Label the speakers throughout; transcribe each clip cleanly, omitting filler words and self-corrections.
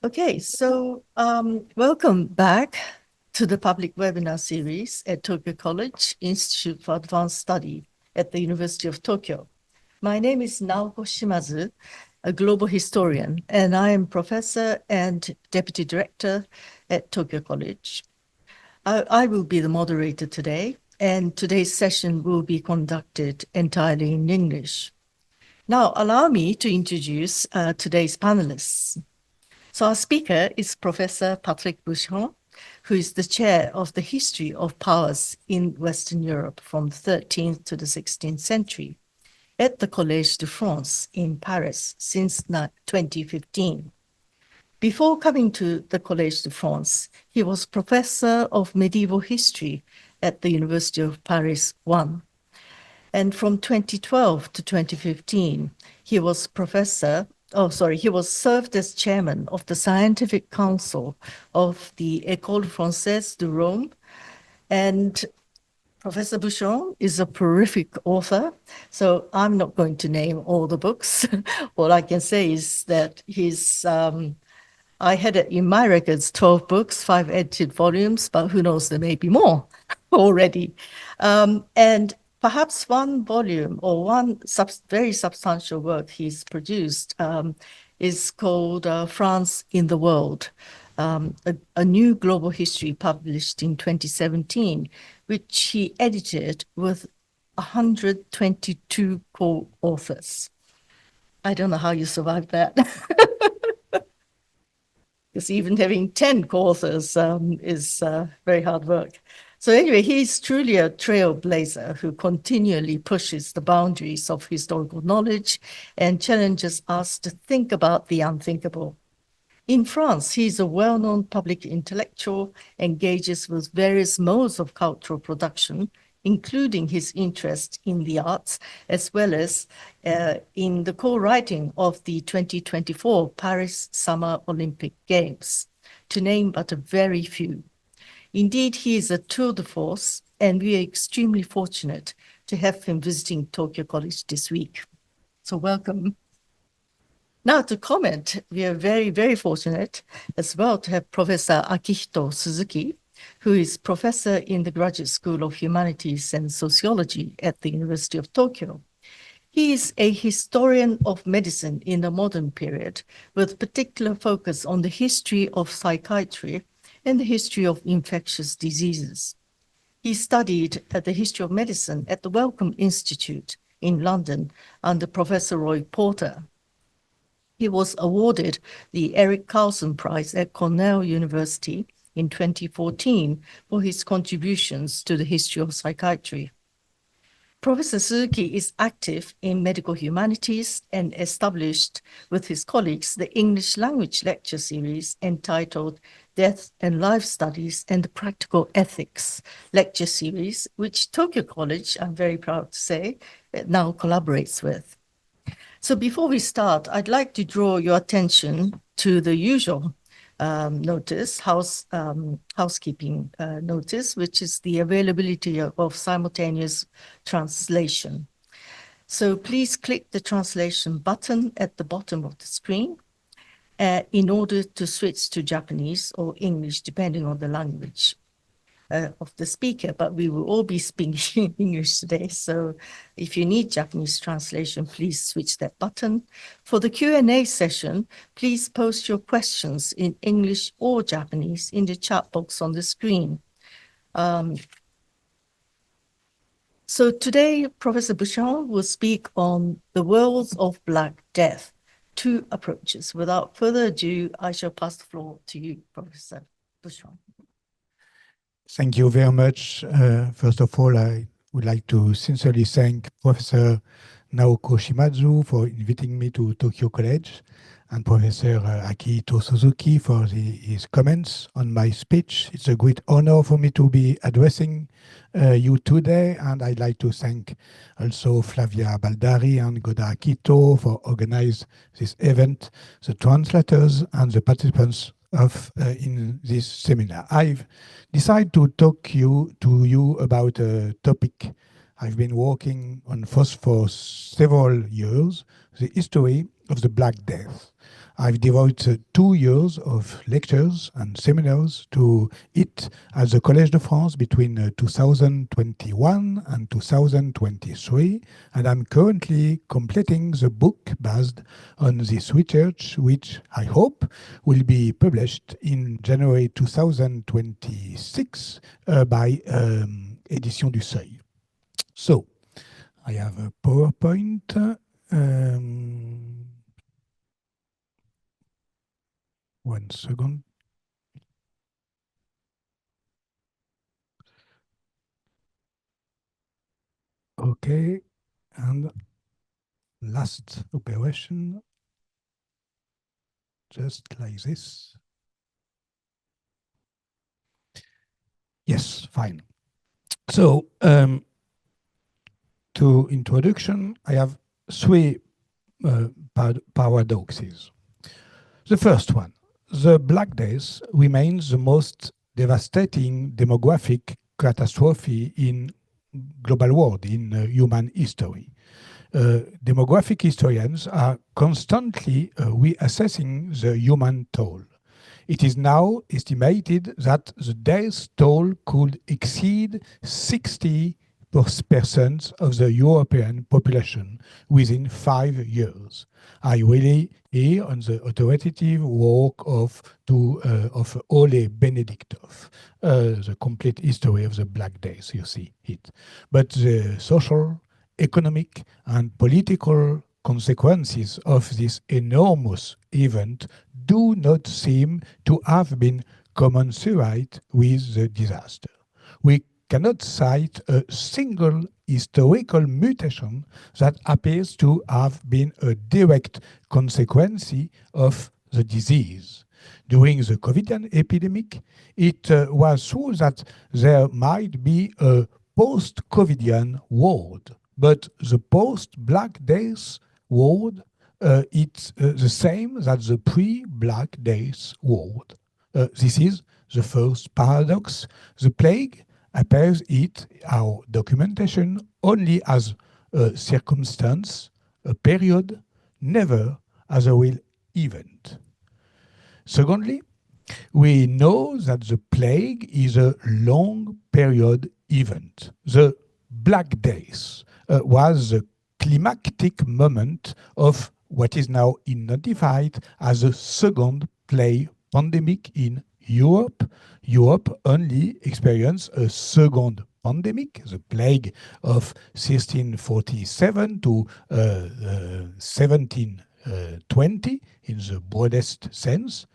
Speaker 1: Okay, so welcome back to the public webinar series at Tokyo College Institute for Advanced Study at the University of Tokyo. My name is Naoko Shimazu, a global historian, and I am professor and deputy director at Tokyo College. I will be the moderator today, and today's session will be conducted entirely in English. Now, allow me to introduce today's panelists. So our speaker is Professor Patrick Boucheron, who is the chair of the history of powers in Western Europe from the 13th to the 16th century at the Collège de France in Paris since 2015. Before coming to the Collège de France, he was professor of medieval history at the University of Paris I. And from 2012 to 2015, he was served as chairman of the Scientific Council of the École Française de Rome. And Professor Boucheron is a prolific author, so I'm not going to name all the books. All I can say is that I had it in my records, 12 books, 5 edited volumes, but who knows, there may be more already. And perhaps one volume or one very substantial work he's produced is called France in the World, a new global history published in 2017, which he edited with 122 co-authors. I don't know how you survived that. Because even having 10 co-authors is very hard work. So anyway, he's truly a trailblazer who continually pushes the boundaries of historical knowledge and challenges us to think about the unthinkable. In France, he's a well-known public intellectual, engages with various modes of cultural production, including his interest in the arts, as well as in the co-writing of the 2024 Paris Summer Olympic Games, to name but a very few. Indeed, he is a tour de force, and we are extremely fortunate to have him visiting Tokyo College this week. So welcome. Now to comment, we are very, very fortunate as well to have Professor Akihito Suzuki, who is professor in the Graduate School of Humanities and Sociology at the University of Tokyo. He is a historian of medicine in the modern period, with particular focus on the history of psychiatry and the history of infectious diseases. He studied the history of medicine at the Wellcome Institute in London under Professor Roy Porter. He was awarded the Eric Carlson Prize at Cornell University in 2014 for his contributions to the history of psychiatry. Professor Suzuki is active in medical humanities and established with his colleagues the English language lecture series entitled Death and Life Studies and Practical Ethics lecture series, which Tokyo College, I'm very proud to say, now collaborates with. So before we start, I'd like to draw your attention to the usual housekeeping notice, which is the availability of simultaneous translation. So please click the translation button at the bottom of the screen in order to switch to Japanese or English, depending on the language of the speaker, but we will all be speaking English today. So if you need Japanese translation, please switch that button. For the Q&A session, please post your questions in English or Japanese in the chat box on the screen. So today, Professor Boucheron will speak on the worlds of Black Death, two approaches. Without further ado, I shall pass the floor to you, Professor Boucheron.
Speaker 2: Thank you very much. First of all, I would like to sincerely thank Professor Naoko Shimazu for inviting me to Tokyo College and Professor Akihito Suzuki for his comments on my speech. It's a great honor for me to be addressing you today, and I'd like to thank also Flavia Baldari and Goda Akito for organizing this event, the translators and the participants in this seminar. I've decided to talk to you about a topic I've been working on for several years, the history of the Black Death. I've devoted 2 years of lectures and seminars to it at the Collège de France between 2021 and 2023, and I'm currently completing the book based on this research, which I hope will be published in January 2026 by Éditions du Seuil. So, I have a PowerPoint. One second. Okay, and last operation, just like this. Yes, fine. So, to introduction, I have 3 paradoxes. The first one, the Black Death remains the most devastating demographic catastrophe in global world, in human history. Demographic historians are constantly reassessing the human toll. It is now estimated that the death toll could exceed 60% of the European population within 5 years. I really here on the authoritative work of Ole Benediktov, the complete history of the Black Death, you see it. But the social, economic, and political consequences of this enormous event do not seem to have been commensurate with the disaster. We cannot cite a single historical mutation that appears to have been a direct consequence of the disease. During the COVID epidemic, it was true that there might be a post-COVIDian world, but the post-Black Death world, it's the same as the pre-Black Death world. This is the first paradox. The plague appears it, our documentation, only as a circumstance, a period, never as a real event. Secondly, we know that the plague is a long period event. The Black Death was the climactic moment of what is now identified as a second plague pandemic in Europe. Europe only experienced a second pandemic, the plague of 1647 to 1720 in the broadest sense,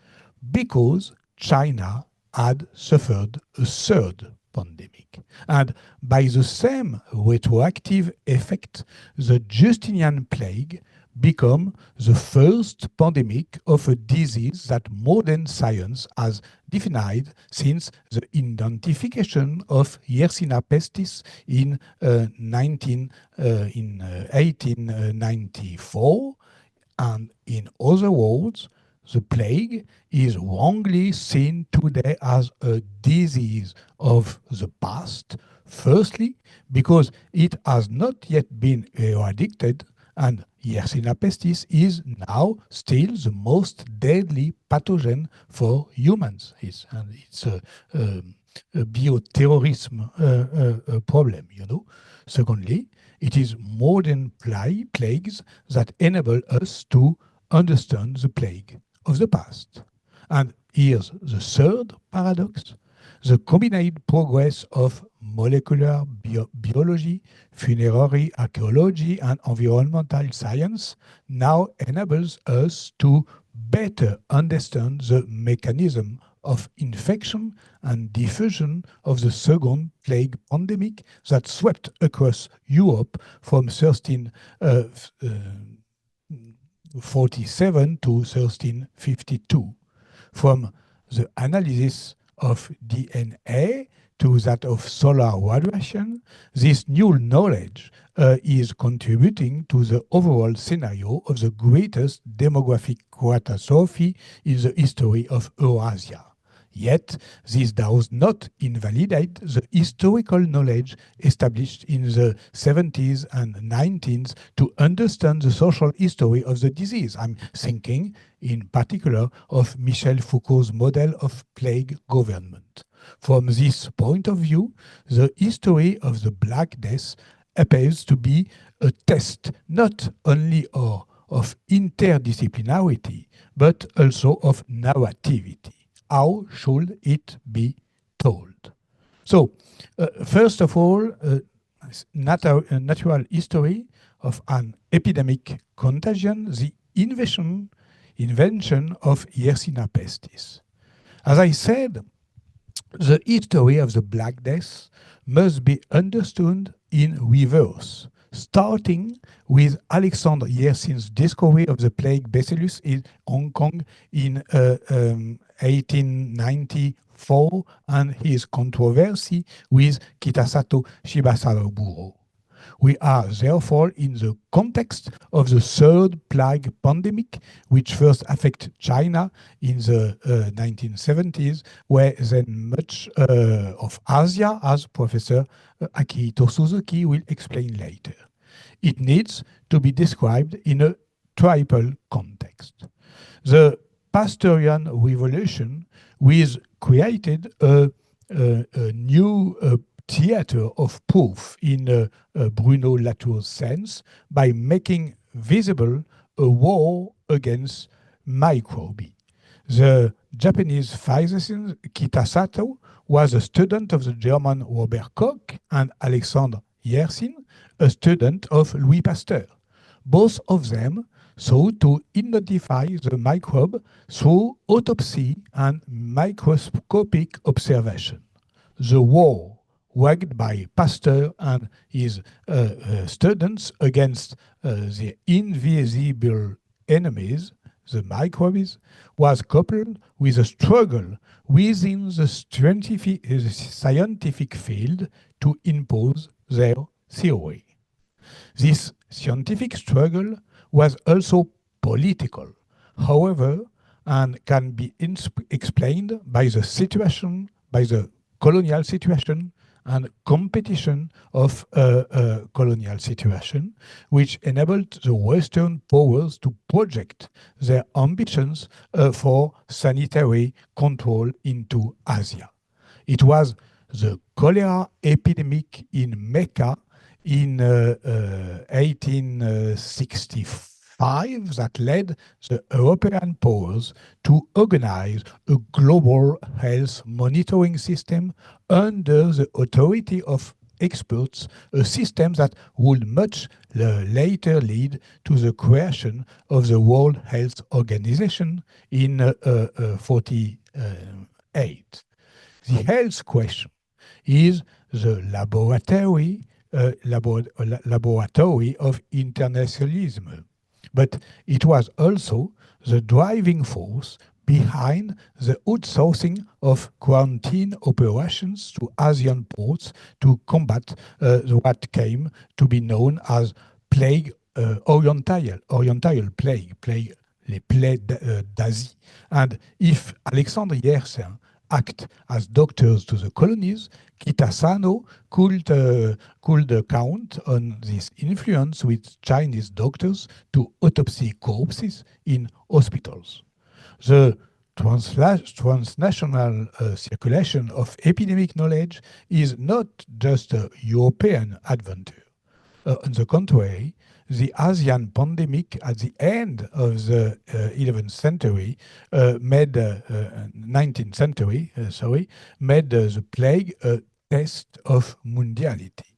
Speaker 2: because China had suffered a third pandemic. And by the same retroactive effect, the Justinian plague became the first pandemic of a disease that modern science has defined since the identification of Yersinia pestis in 1894. And in other words, the plague is wrongly seen today as a disease of the past, firstly, because it has not yet been eradicated, and Yersinia pestis is now still the most deadly pathogen for humans. It's a bioterrorism problem, you know. Secondly, it is modern plagues that enable us to understand the plague of the past. And here's the third paradox. The combined progress of molecular biology, funerary archaeology, and environmental science now enables us to better understand the mechanism of infection and diffusion of the second plague pandemic that swept across Europe from 1347 to 1352. From the analysis of DNA to that of solar radiation, this new knowledge is contributing to the overall scenario of the greatest demographic catastrophe in the history of Eurasia. Yet, this does not invalidate the historical knowledge established in the 70s and 90s to understand the social history of the disease. I'm thinking in particular of Michel Foucault's model of plague government. From this point of view, the history of the Black Death appears to be a test not only of interdisciplinarity, but also of narrativity. How should it be told? So, first of all, natural history of an epidemic contagion, the invention of Yersinia pestis. As I said, the history of the Black Death must be understood in reverse, starting with Alexander Yersin's discovery of the plague bacillus in Hong Kong in 1894 and his controversy with Kitasato Shibasaburo. We are therefore in the context of the third plague pandemic, which first affected China in the 1970s, where then much of Asia, as Professor Akihito Suzuki will explain later. It needs to be described in a triple context. The Pasteurian revolution, which created a new theater of proof in Bruno Latour's sense by making visible a war against microbe. The Japanese physician Kitasato was a student of the German Robert Koch and Alexander Yersin, a student of Louis Pasteur. Both of them sought to identify the microbe through autopsy and microscopic observation. The war waged by Pasteur and his students against the invisible enemies, the microbes, was coupled with a struggle within the scientific field to impose their theory. This scientific struggle was also political, however, and can be explained by the situation, by the colonial situation and competition of colonial situation, which enabled the Western powers to project their ambitions for sanitary control into Asia. It was the cholera epidemic in Mecca in 1865 that led the European powers to organize a global health monitoring system under the authority of experts, a system that would much later lead to the creation of the World Health Organization in 1948. The health question is the laboratory of internationalism. But it was also the driving force behind the outsourcing of quarantine operations to Asian ports to combat what came to be known as plague, oriental plague, les plaies d'Asie. And if Alexander Yersin act as doctors to the colonies, Kitasano could count on this influence with Chinese doctors to autopsy corpses in hospitals. The transnational circulation of epidemic knowledge is not just a European adventure. On the contrary, the Asian pandemic at the end of the 11th century made 19th century, made the plague a test of mundiality.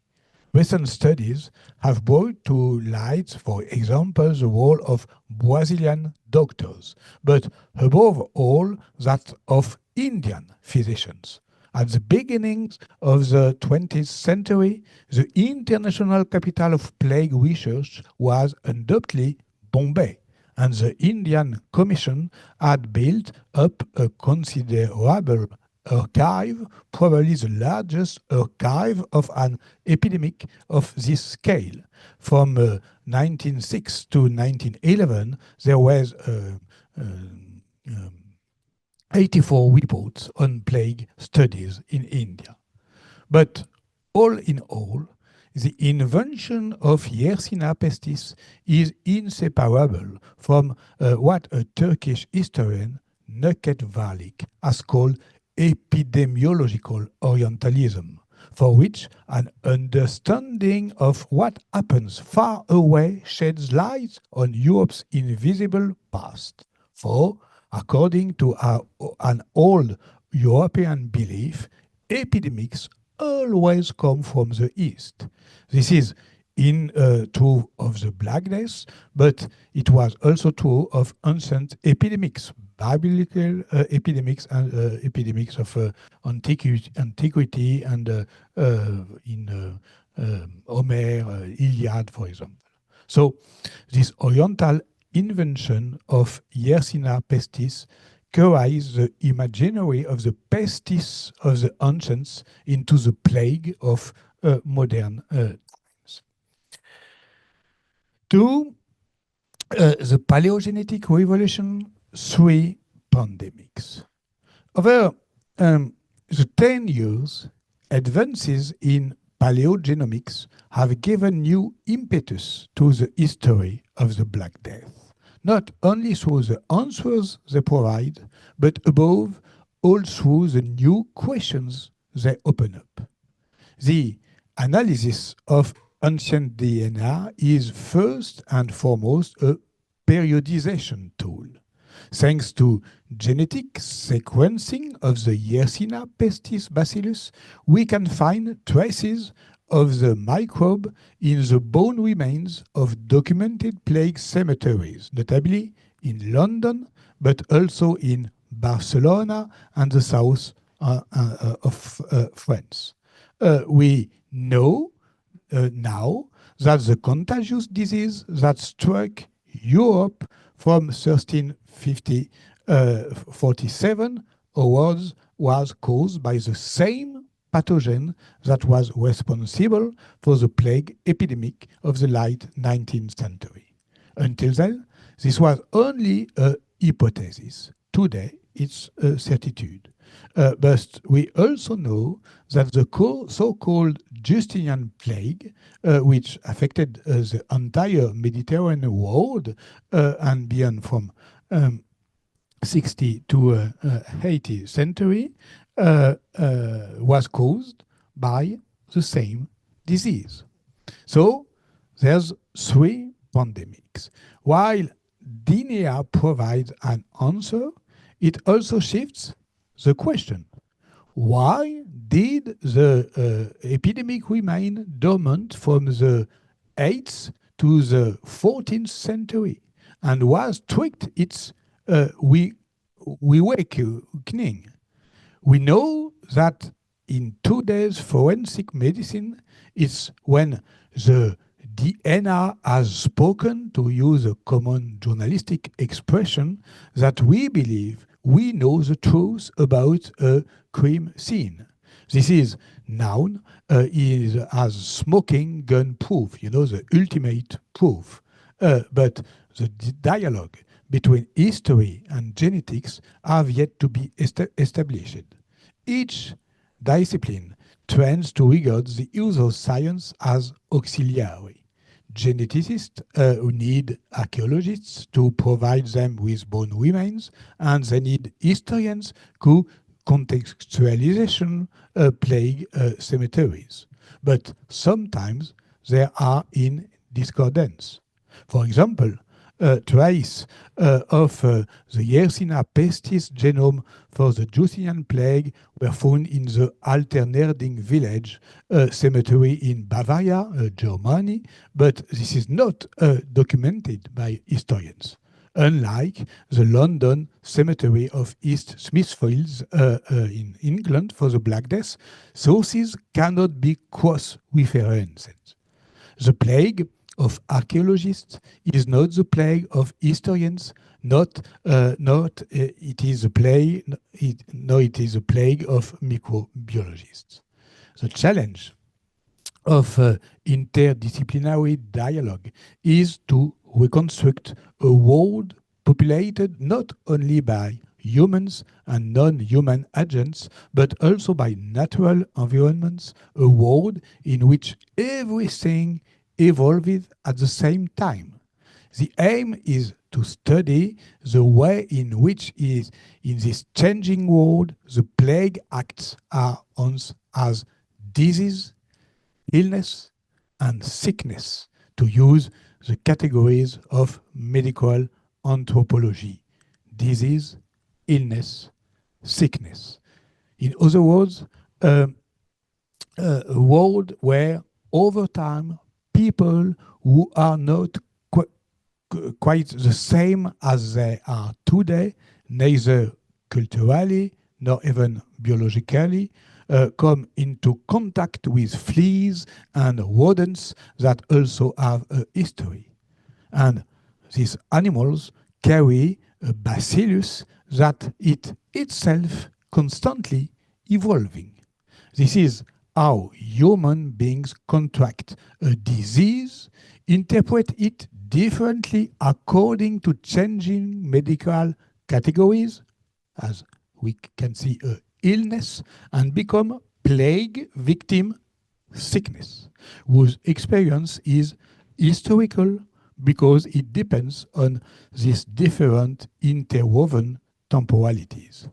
Speaker 2: Recent studies have brought to light, for example, the role of Brazilian doctors, but above all, that of Indian physicians. At the beginnings of the 20th century, the international capital of plague research was undoubtedly Bombay, and the Indian Commission had built up a considerable archive, probably the largest archive of an epidemic of this scale. From 1906 to 1911, there was 84 reports on plague studies in India. But all in all, the invention of Yersinia pestis is inseparable from what a Turkish historian, Nöket Valik, has called epidemiological Orientalism, for which an understanding of what happens far away sheds light on Europe's invisible past. For, according to an old European belief, epidemics always come from the East. This is true of the Black Death, but it was also true of ancient epidemics, biblical epidemics and epidemics of antiquity and in Homer, Iliad, for example. So this Oriental invention of Yersinia pestis carries the imaginary of the pestis of the ancients into the plague of modern times. To the paleogenetic revolution, 3 pandemics. Over the 10 years, advances in paleogenomics have given new impetus to the history of the Black Death, not only through the answers they provide, but above all through the new questions they open up. The analysis of ancient DNA is first and foremost a periodization tool. Thanks to genetic sequencing of the Yersinia pestis bacillus, we can find traces of the microbe in the bone remains of documented plague cemeteries, notably in London, but also in Barcelona and the south of France. We know now that the contagious disease that struck Europe from 1347 onwards was caused by the same pathogen that was responsible for the plague epidemic of the late 19th century. Until then, this was only a hypothesis. Today, it's a certitude. But we also know that the so-called Justinian plague, which affected the entire Mediterranean world and beyond from 60 to 80th century, was caused by the same disease. So there's 3 pandemics. While DNA provides an answer, it also shifts the question. Why did the epidemic remain dormant from the 8th to the 14th century and was tweaked its reawakening? We know that in today's forensic medicine, it's when the DNA has spoken, to use a common journalistic expression, that we believe we know the truth about a crime scene. This is known as smoking gun proof, the ultimate proof. But the dialogue between history and genetics have yet to be established. Each discipline tends to regard the use of science as auxiliary. Geneticists who need archaeologists to provide them with bone remains, and they need historians who contextualization plague cemeteries. But sometimes they are in discordance. For example, trace of the Yersinia pestis genome for the Justinian plague were found in the Alternerding village cemetery in Bavaria, Germany, but this is not documented by historians. Unlike the London cemetery of East Smithfields in England for the Black Death, sources cannot be cross-referenced. The plague of archaeologists is not the plague of historians, it is a plague of microbiologists. The challenge of interdisciplinary dialogue is to reconstruct a world populated not only by humans and non-human agents, but also by natural environments, a world in which everything evolved at the same time. The aim is to study the way in which is in this changing world the plague acts as disease, illness, and sickness, to use the categories of medical anthropology: disease, illness, sickness. In other words, a world where over time people who are not quite the same as they are today, neither culturally nor even biologically, come into contact with fleas and rodents that also have a history. And these animals carry a bacillus that it itself constantly evolving. This is how human beings contract a disease, interpret it differently according to changing medical categories, as we can see a illness, and become plague victim sickness, whose experience is historical because it depends on these different interwoven temporalities.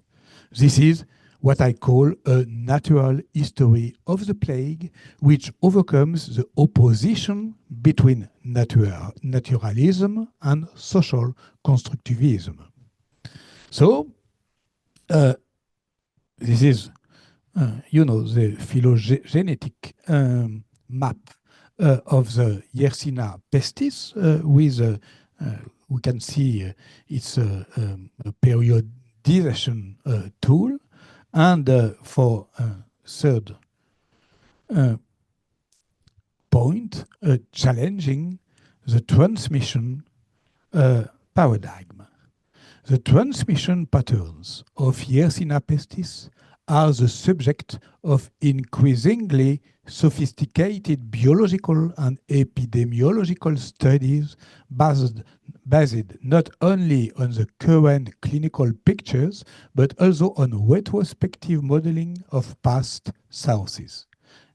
Speaker 2: This is what I call a natural history of the plague, which overcomes the opposition between naturalism and social constructivism. So, this is, the phylogenetic map of the Yersinia pestis with, we can see it's a periodization tool. And for third point, challenging the transmission paradigm. The transmission patterns of Yersinia pestis are the subject of increasingly sophisticated biological and epidemiological studies based not only on the current clinical pictures, but also on retrospective modeling of past sources.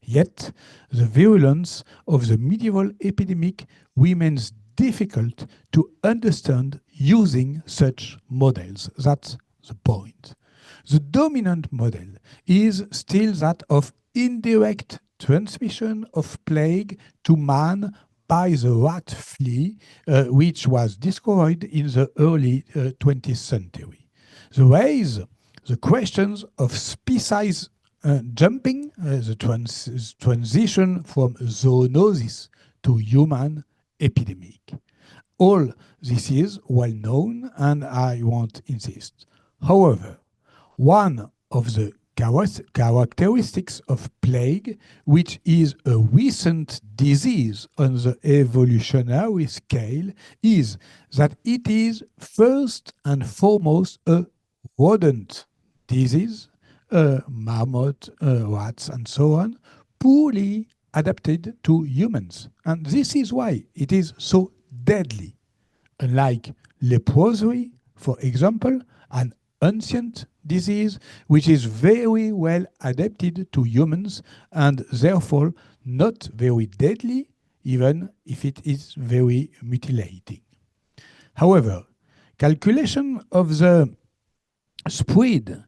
Speaker 2: Yet, the virulence of the medieval epidemic remains difficult to understand using such models. That's the point. The dominant model is still that of indirect transmission of plague to man by the rat flea, which was discovered in the early 20th century. The questions of species jumping, the transition from zoonosis to human epidemic. All this is well known, and I won't insist. However, one of the characteristics of plague, which is a recent disease on the evolutionary scale, is that it is first and foremost a rodent disease, mammoth, rats, and so on, poorly adapted to humans. And this is why it is so deadly. Unlike leprosy, for example, an ancient disease which is very well adapted to humans and therefore not very deadly, even if it is very mutilating. However, calculation of the spread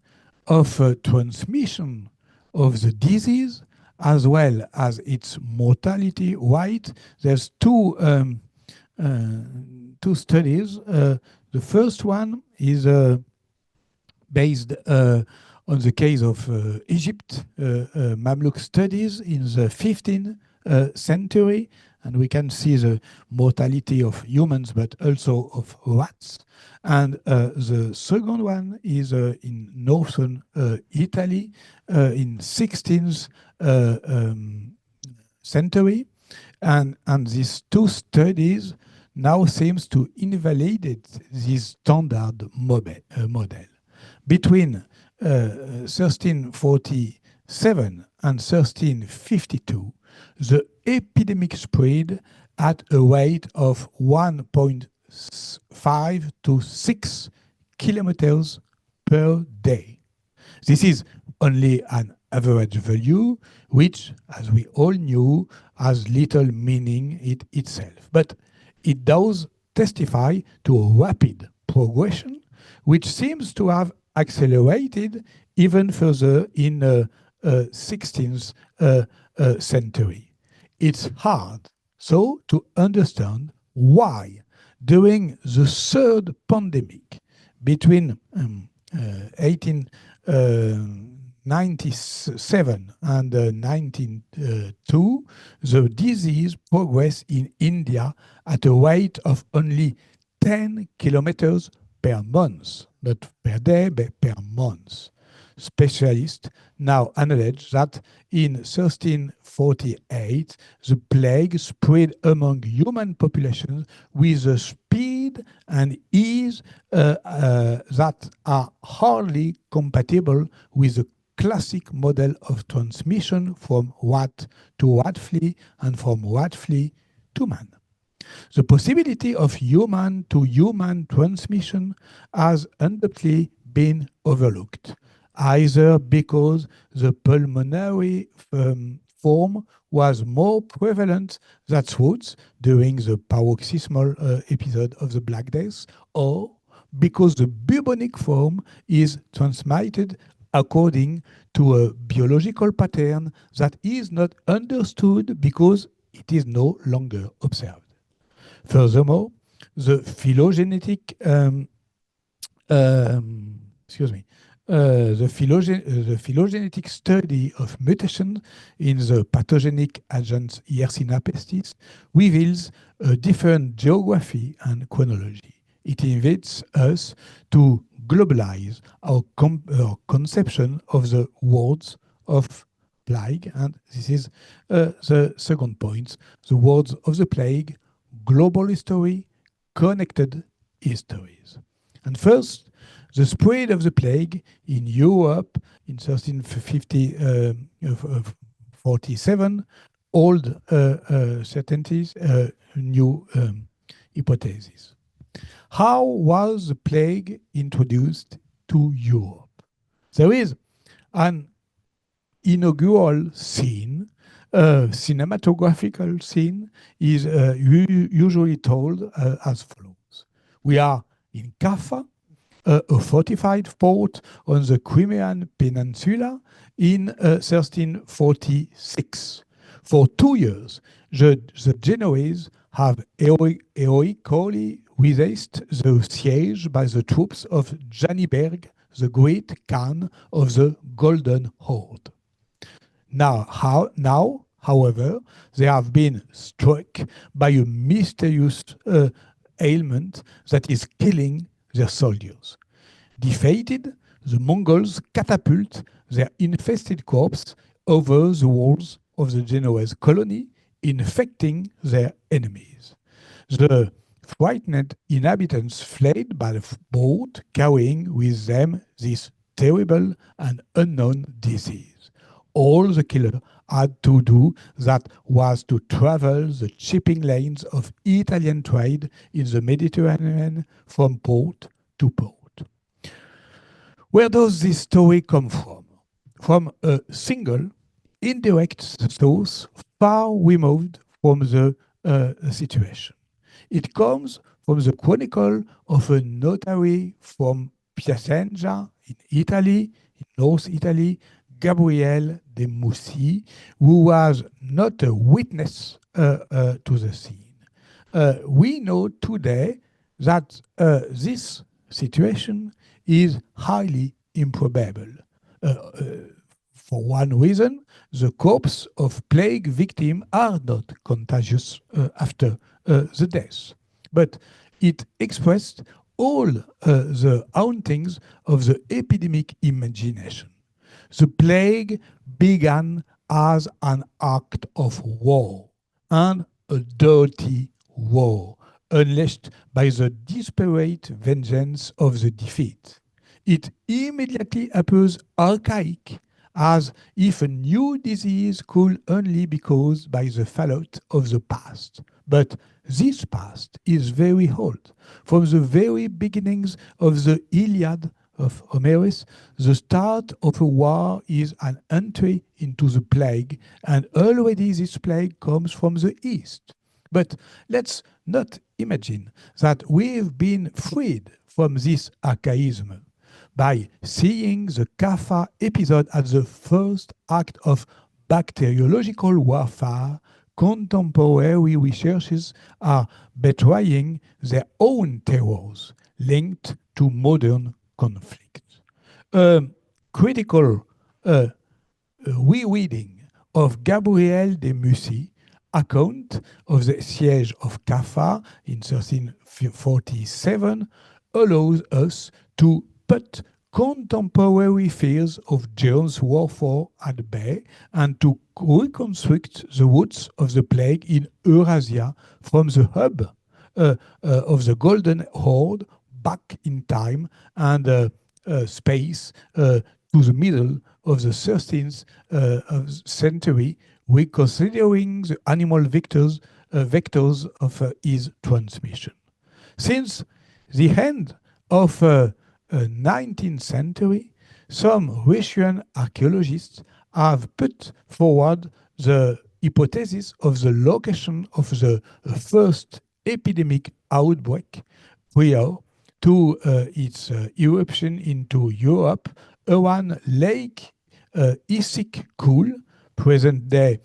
Speaker 2: of transmission of the disease as well as its mortality rate, there's two studies. The first one is based on the case of Egypt, Mamluk studies in the 15th century, and we can see the mortality of humans, but also of rats. And the second one is in northern Italy in 16th century, and these two studies now seems to invalidate this standard model. Between 1347 and 1352, the epidemic spread at a rate of 1.5 to 6 kilometers per day. This is only an average value, which, as we all knew, has little meaning in itself. But it does testify to a rapid progression, which seems to have accelerated even further in the 16th century. It's hard, so, to understand why, during the third pandemic between 1897 and 1902, the disease progressed in India at a rate of only 10 kilometers per month, not per day, but per month. Specialists now acknowledge that in 1348, the plague spread among human populations with a speed and ease that are hardly compatible with the classic model of transmission from rat to rat flea and from rat flea to man. The possibility of human-to-human transmission has undoubtedly been overlooked, either because the pulmonary form was more prevalent than roots during the paroxysmal episode of the Black Death, or because the bubonic form is transmitted according to a biological pattern that is not understood because it is no longer observed. Furthermore, the phylogenetic the phylogenetic study of mutation in the pathogenic agent Yersinia pestis reveals a different geography and chronology. It invites us to globalize our conception of the words of plague, and this is the second point, the words of the plague, global history, connected histories. And first, the spread of the plague in Europe in 1347, old certainties, new hypotheses. How was the plague introduced to Europe? There is an inaugural scene, a cinematographical scene, is usually told as follows. We are in Kaffa, a fortified fort on the Crimean Peninsula in 1346. For 2 years, the Genoese have heroically resisted the siege by the troops of Janiberg, the great Khan of the Golden Horde. Now, however, they have been struck by a mysterious ailment that is killing their soldiers. Defeated, the Mongols catapult their infested corpse over the walls of the Genoese colony, infecting their enemies. The frightened inhabitants fled by the boat, carrying with them this terrible and unknown disease. All the killer had to do that was to travel the shipping lanes of Italian trade in the Mediterranean from port to port. Where does this story come from? From a single, indirect source far removed from the situation. It comes from the chronicle of a notary from Piacenza in Italy, in North Italy, Gabriele de Mussi, who was not a witness to the scene. We know today that this situation is highly improbable. For one reason, the corpses of plague victims are not contagious after the death. But it expressed all the hauntings of the epidemic imagination. The plague began as an act of war, and a dirty war, unleashed by the desperate vengeance of the defeat. It immediately appears archaic, as if a new disease could only be caused by the fallout of the past. But this past is very old, from the very beginnings of the Iliad of Homerus, the start of a war is an entry into the plague, and already this plague comes from the east. But let's not imagine that we've been freed from this archaism by seeing the Kaffa episode as the first act of bacteriological warfare. Contemporary researchers are betraying their own terrors linked to modern conflict. A critical rereading of Gabriel de Mussy account of the siege of Kaffa in 1347 allows us to put contemporary fears of germs warfare at bay and to reconstruct the roots of the plague in Eurasia from the hub of the Golden Horde back in time and space to the middle of the 13th century, reconsidering the animal vectors of his transmission. Since the end of 19th century, some Russian archaeologists have put forward the hypothesis of the location of the first epidemic outbreak prior to its eruption into Europe around Lake Issyk-Kul, present-day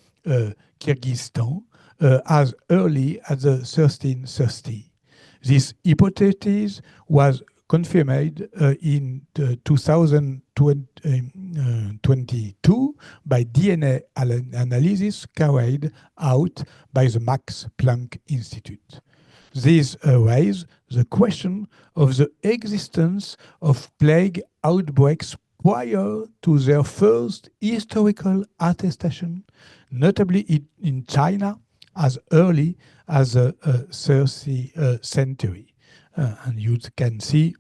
Speaker 2: Kyrgyzstan, as early as the 1330s. This hypothesis was confirmed in 2022 by DNA analysis carried out by the Max Planck Institute. This raises the question of the existence of plague outbreaks prior to their first historical attestation, notably in China as early as the 30th century. And you can see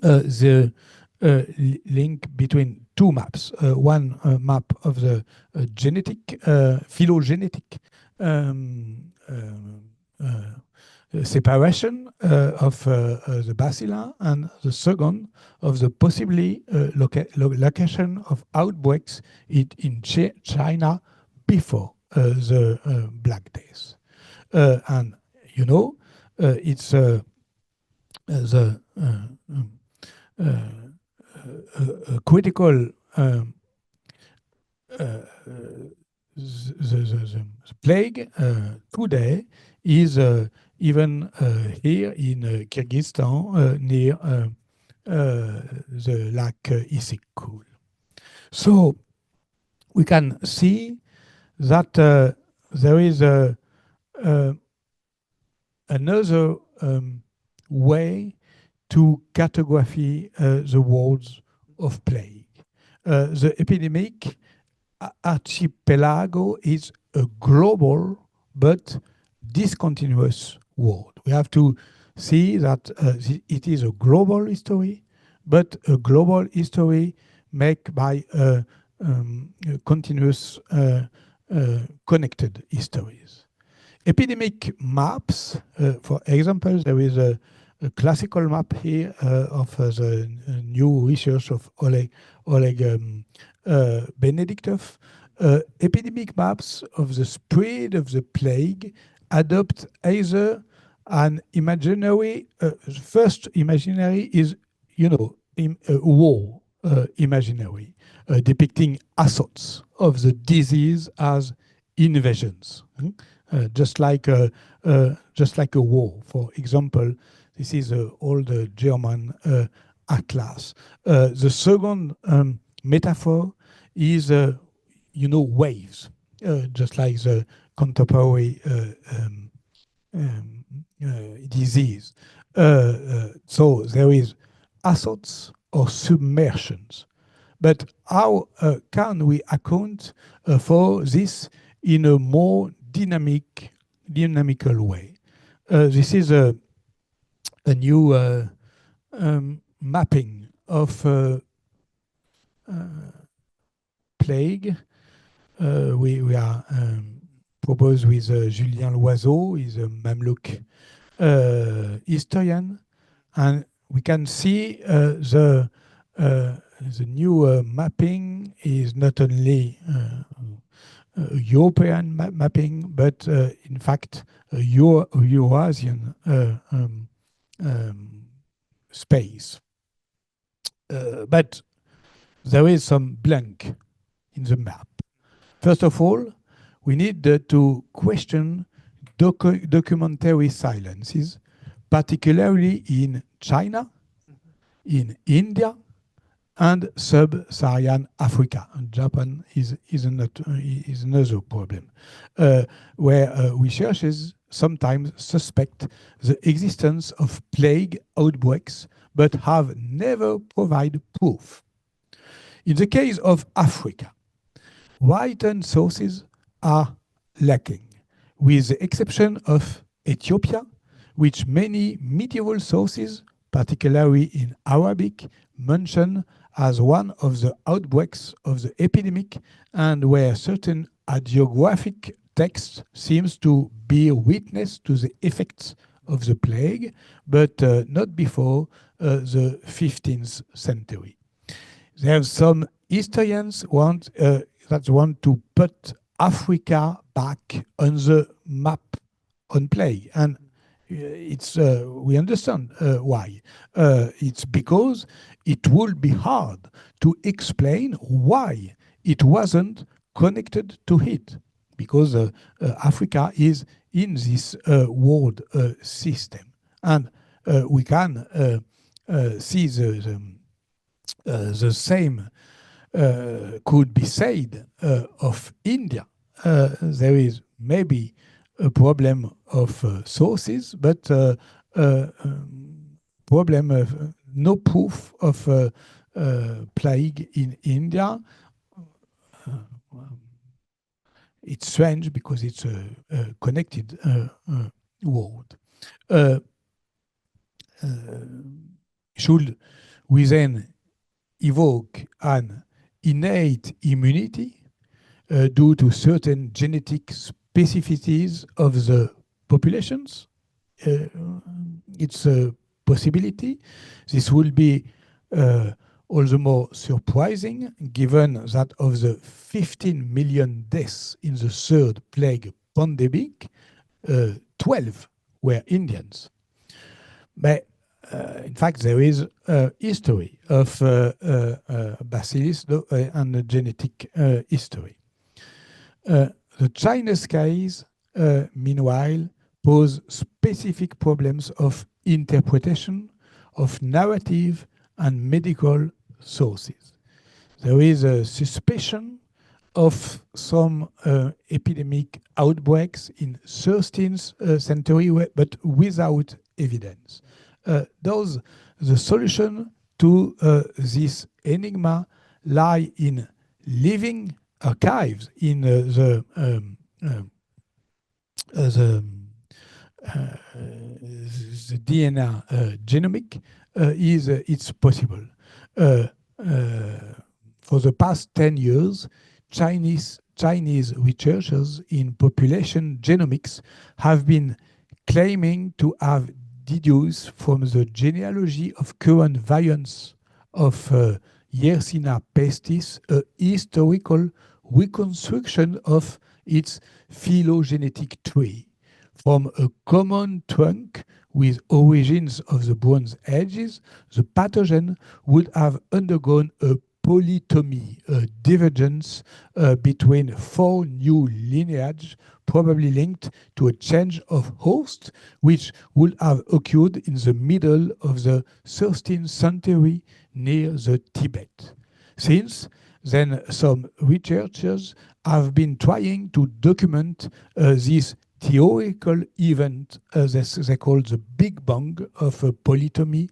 Speaker 2: the link between two maps. One map of the genetic, phylogenetic separation of the bacilla, and the second of the possibly location of outbreaks in China before the Black Death. And you know, it's the critical the plague today is even here in Kyrgyzstan near the Lake Issyk-Kul. So we can see that there is another way to cartography the worlds of plague. The epidemic archipelago is a global but discontinuous world. We have to see that it is a global history, but a global history made by continuous connected histories. Epidemic maps, for example, there is a classical map here of the new research of Oleg Benediktov. Epidemic maps of the spread of the plague adopt either an imaginary, first imaginary is, you know, a war imaginary, depicting assaults of the disease as invasions. Just like a war. For example, this is an old German atlas. The second metaphor is, waves, just like the contemporary disease. So there is assaults or submersions. But how can we account for this in a more dynamical way? This is a new mapping of plague. We are proposed with Julien Loiseau, he's a Mamluk historian, and we can see the new mapping is not only European mapping, but in fact Eurasian space. But there is some blank in the map. First of all, we need to question documentary silences, particularly in China, in India, and sub-Saharan Africa. And Japan is another problem, where researchers sometimes suspect the existence of plague outbreaks, but have never provided proof. In the case of Africa, written sources are lacking, with the exception of Ethiopia, which many medieval sources, particularly in Arabic, mention as one of the outbreaks of the epidemic, and where certain hagiographic texts seems to bear witness to the effects of the plague, but not before the 15th century. There are some historians that want to put Africa back on the map on plague, and we understand why. It's because it will be hard to explain why it wasn't connected to it, because Africa is in this world system, and we can see the same could be said of India. There is maybe a problem of sources, but problem of no proof of plague in India. It's strange because it's a connected world. Should we then evoke an innate immunity due to certain genetic specificities of the populations? It's a possibility. This will be all the more surprising given that of the 15 million deaths in the third plague pandemic, 12 were Indians. But in fact, there is a history of bacillus and a genetic history. The Chinese case, meanwhile, pose specific problems of interpretation, of narrative, and medical sources. There is a suspicion of some epidemic outbreaks in 13th century, but without evidence. The solution to this enigma lie in living archives in the DNA genomic. It's possible. For the past 10 years, Chinese researchers in population genomics have been claiming to have deduced from the genealogy of current variants of Yersinia pestis a historical reconstruction of its phylogenetic tree from a common trunk with origins of the Bronze Ages. The pathogen would have undergone a polytomy, a divergence between 4 new lineages, probably linked to a change of host, which would have occurred in the middle of the 13th century near the Tibet. Since then, some researchers have been trying to document this theoretical event, they call the Big Bang of polytomy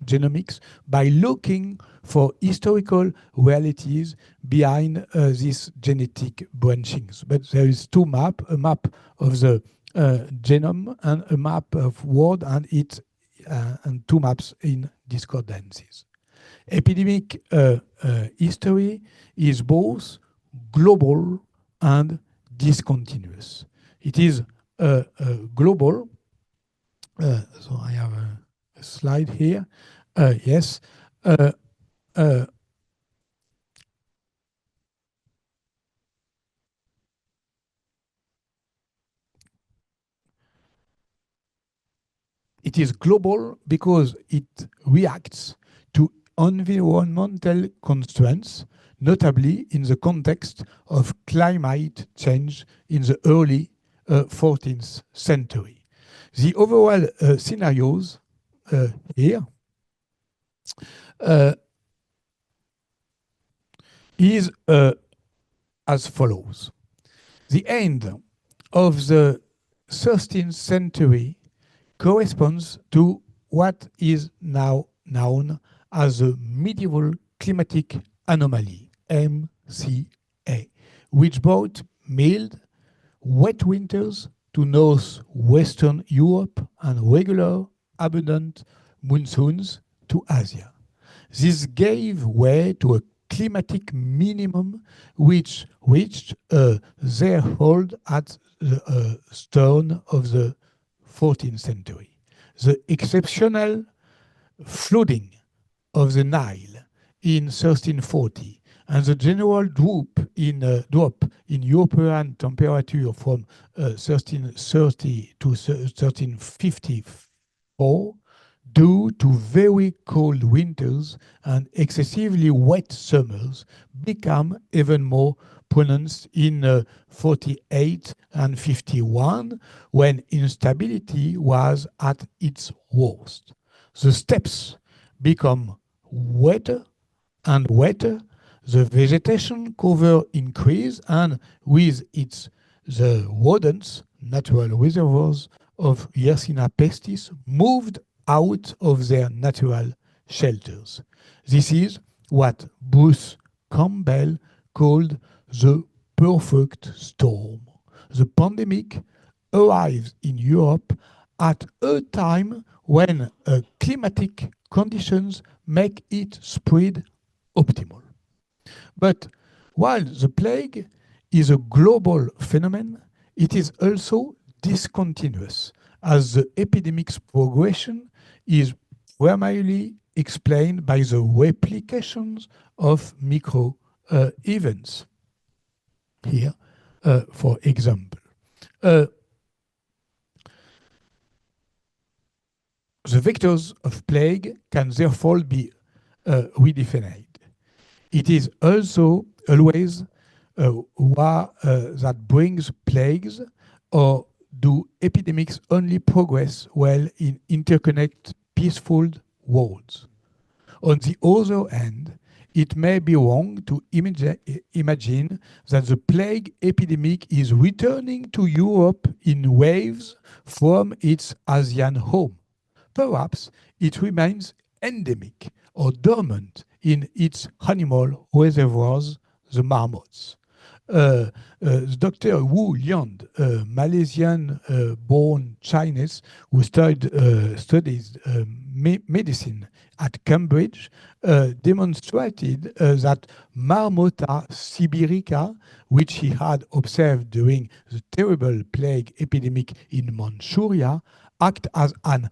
Speaker 2: genomics, by looking for historical realities behind these genetic branchings. But there is two maps, a map of the genome and a map of world, and two maps in discordances. Epidemic history is both global and discontinuous. It is global. So I have a slide here. Yes. Uh, uh, it is global because it reacts to environmental constraints, notably in the context of climate change in the early 14th century. The overall scenarios here is as follows. The end of the 13th century corresponds to what is now known as the medieval climatic anomaly, MCA, which brought mild, wet winters to northwestern Europe and regular, abundant monsoons to Asia. This gave way to a climatic minimum which reached their hold at the stern of the 14th century. The exceptional flooding of the Nile in 1340 and the general drop in European temperature from 1330 to 1354 due to very cold winters and excessively wet summers become even more pronounced in 48 and 51 when instability was at its worst. The steppes become wetter and wetter, the vegetation cover increase, and with it, the rodents, natural reservoirs of Yersinia pestis, moved out of their natural shelters. This is what Bruce Campbell called the perfect storm. The pandemic arrives in Europe at a time when climatic conditions make its spread optimal. But while the plague is a global phenomenon, it is also discontinuous, as the epidemic's progression is primarily explained by the replications of micro events. Here, for example, the vectors of plague can therefore be redefined. It is also always war that brings plagues, or do epidemics only progress well in interconnected, peaceful worlds? On the other hand, it may be wrong to imagine that the plague epidemic is returning to Europe in waves from its Asian home. Perhaps it remains endemic or dormant in its animal reservoirs, the marmots. Dr. Wu Lian, a Malaysian-born Chinese who studies medicine at Cambridge, demonstrated that Marmota sibirica, which he had observed during the terrible plague epidemic in Manchuria, act as an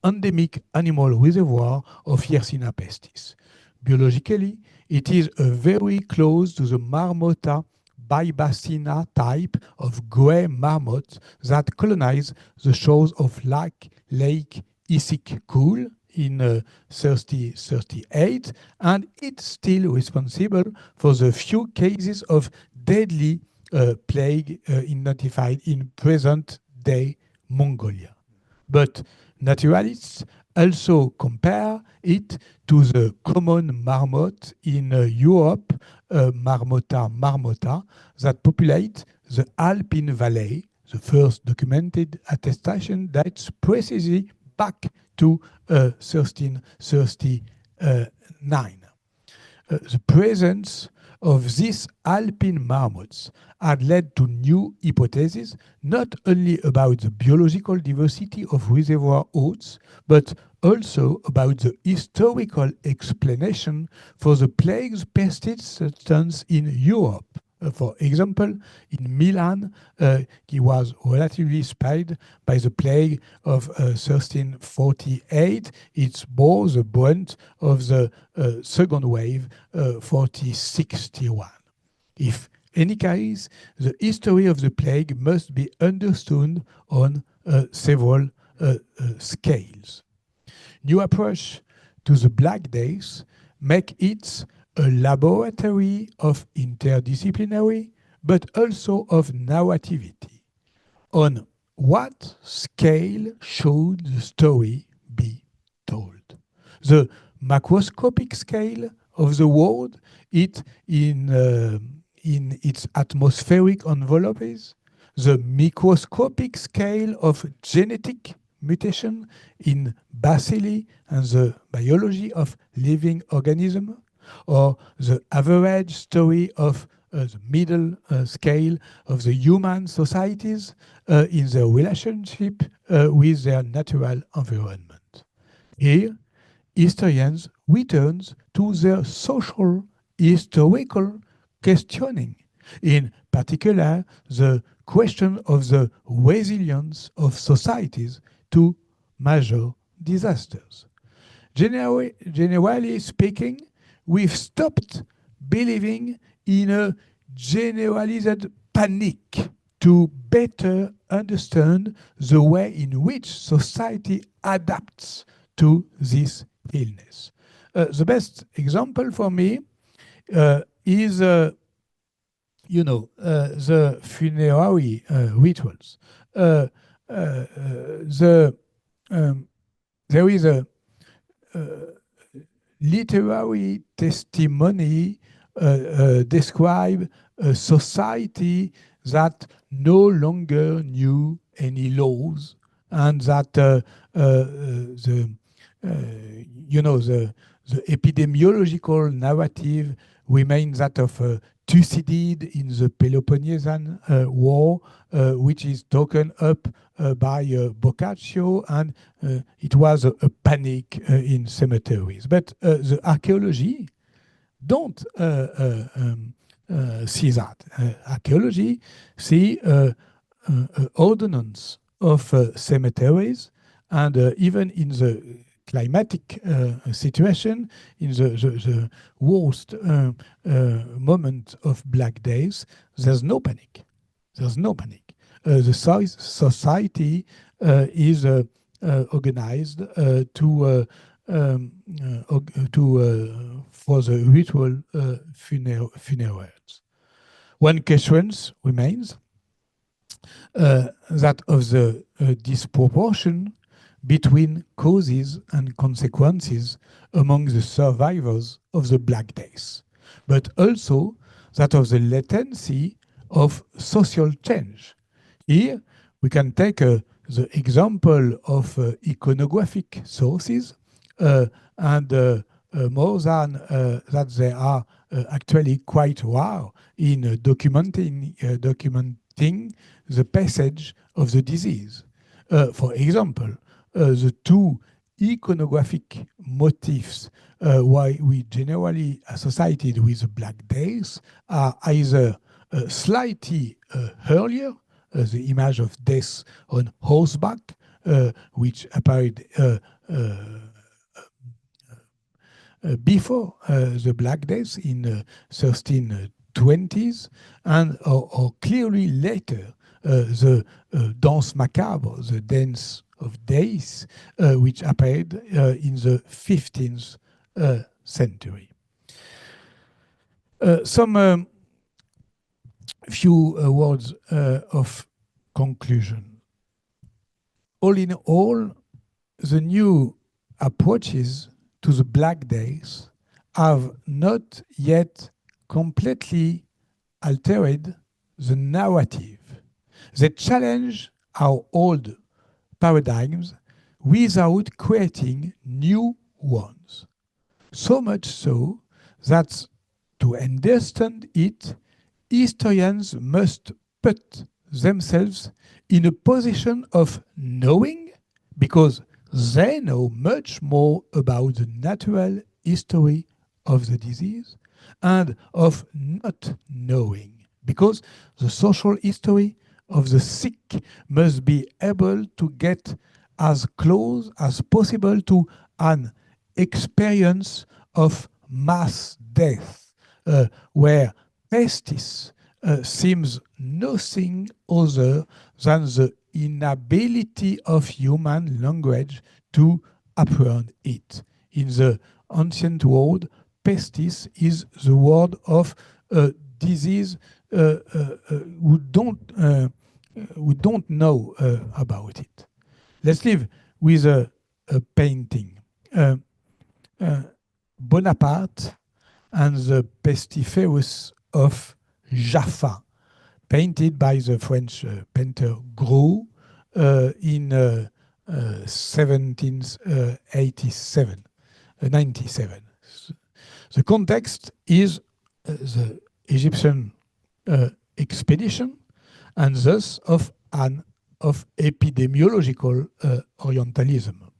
Speaker 2: endemic animal reservoir of Yersinia pestis. Biologically, it is very close to the Marmota bibacina type of grey marmots that colonize the shores of Lake Issyk-Kul in 3038, and it's still responsible for the few cases of deadly plague identified in present-day Mongolia. But naturalists also compare it to the common marmot in Europe, Marmota marmota, that populate the Alpine Valley. The first documented attestation dates precisely back to 1339. The presence of these alpine marmots had led to new hypotheses, not only about the biological diversity of reservoir oats, but also about the historical explanation for the plague's persistence in Europe. For example, in Milan, he was relatively spared by the plague of 1348. It bore the brunt of the second wave, 1461. If any case, the history of the plague must be understood on several scales. New approach to the Black Days make it a laboratory of interdisciplinary, but also of narrativity. On what scale should the story be told? The macroscopic scale of the world, it in its atmospheric envelopes, the microscopic scale of genetic mutation in bacilli and the biology of living organisms, or the average story of the middle scale of the human societies in their relationship with their natural environment. Here, historians return to their social historical questioning, in particular the question of the resilience of societies to major disasters. Generally speaking, we've stopped believing in a generalized panic to better understand the way in which society adapts to this illness. The best example for me is the funerary rituals. There is a literary testimony describe a society that no longer knew any laws, and that the epidemiological narrative remains that of Thucydide in the Peloponnesian War, which is taken up by Boccaccio, and it was a panic in cemeteries. But the archaeology don't see that. Archaeology see ordinance of cemeteries, and even in the climatic situation, in the worst moment of Black Days, there's no panic. There's no panic. The society is organized for the ritual funerals. One question remains, that of the disproportion between causes and consequences among the survivors of the Black Days, but also that of the latency of social change. Here, we can take the example of iconographic sources, and more than that, they are actually quite rare in documenting the passage of the disease. For example, the two iconographic motifs why we generally associated with the Black Days are either slightly earlier, the image of death on horseback, which appeared before the Black Days in 1320s, and or clearly later the danse macabre, the dance of days, which appeared in the 15th century. Some few words of conclusion. All in all, the new approaches to the Black Days have not yet completely altered the narrative. They challenge our old paradigms without creating new ones. So much so that to understand it, historians must put themselves in a position of knowing, because they know much more about the natural history of the disease, and of not knowing, because the social history of the sick must be able to get as close as possible to an experience of mass death, where pestis seems nothing other than the inability of human language to apprehend it. In the ancient world, pestis is the word of disease we don't know about it. Let's live with a painting. Bonaparte and the Pestiferus of Jaffa, painted by the French painter Gros in 1787, 97. The context is the Egyptian expedition, and thus of epidemiological Orientalism.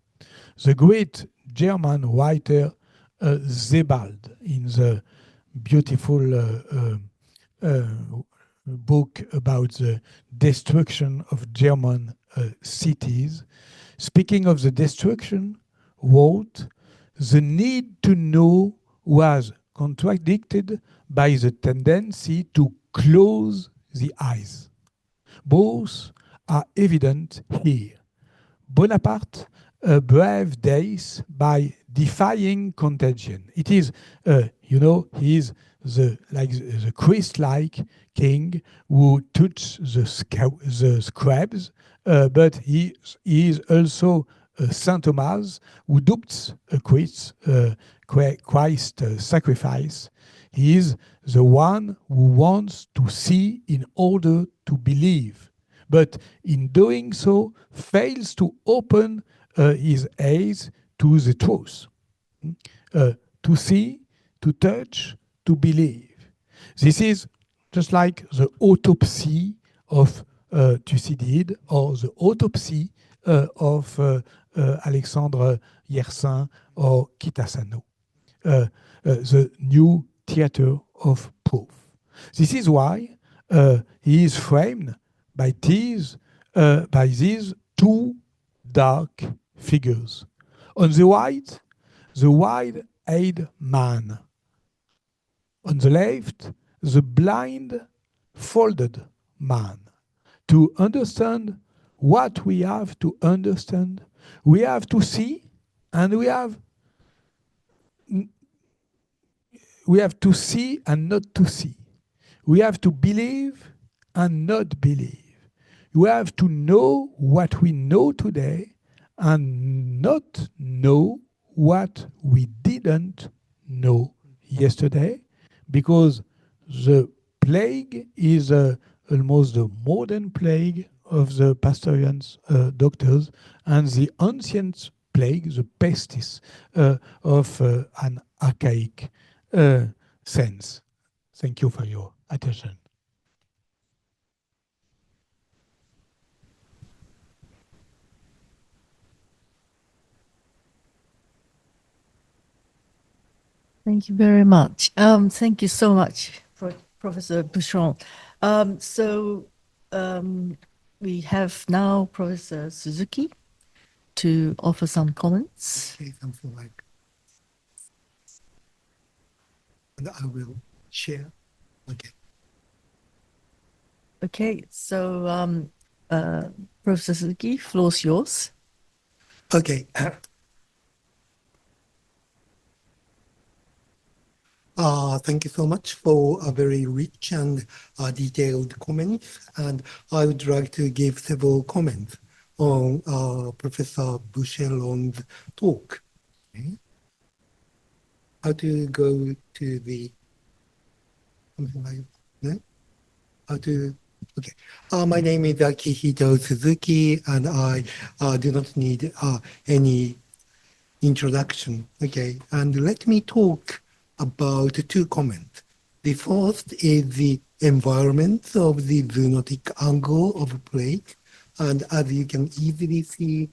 Speaker 2: The great German writer Sebald, in the beautiful book about the destruction of German cities, speaking of the destruction, wrote, "The need to know was contradicted by the tendency to close the eyes. Both are evident here. Bonaparte braved death by defying contagion. It is, he is the Christ-like king who touches the scribes, but he is also Saint Thomas who adopts Christ sacrifice. He is the one who wants to see in order to believe, but in doing so fails to open his eyes to the truth. To see, to touch, to believe. This is just like the autopsy of Thucydide or the autopsy of Alexandre Yersin or Kitasano. The new theater of proof. This is why he is framed by these two dark figures. On the right, the wide-eyed man. On the left, the blind, folded man. To understand what we have to understand, we have to see, and we have to see and not to see. We have to believe and not believe. We have to know what we know today and not know what we didn't know yesterday, because the plague is almost the modern plague of the Pastorian doctors, and the ancient plague, the pestis, of an archaic sense. Thank you for your attention.
Speaker 1: Thank you very much. Thank you so much, Professor Bouchon. We have now Professor Suzuki to offer some comments.
Speaker 3: Okay, something like, and I will share. Okay.
Speaker 1: Okay, so Professor Suzuki, floor's yours.
Speaker 3: Okay. Thank you so much for a very rich and detailed comments. And I would like to give several comments on Professor Bouchon's talk. Okay. How to go to the, something like, no? How to, okay. My name is Akihito Suzuki, and I do not need any introduction. Okay. And let me talk about two comments. The first is the environment of the zoonotic angle of plague. And as you can easily see,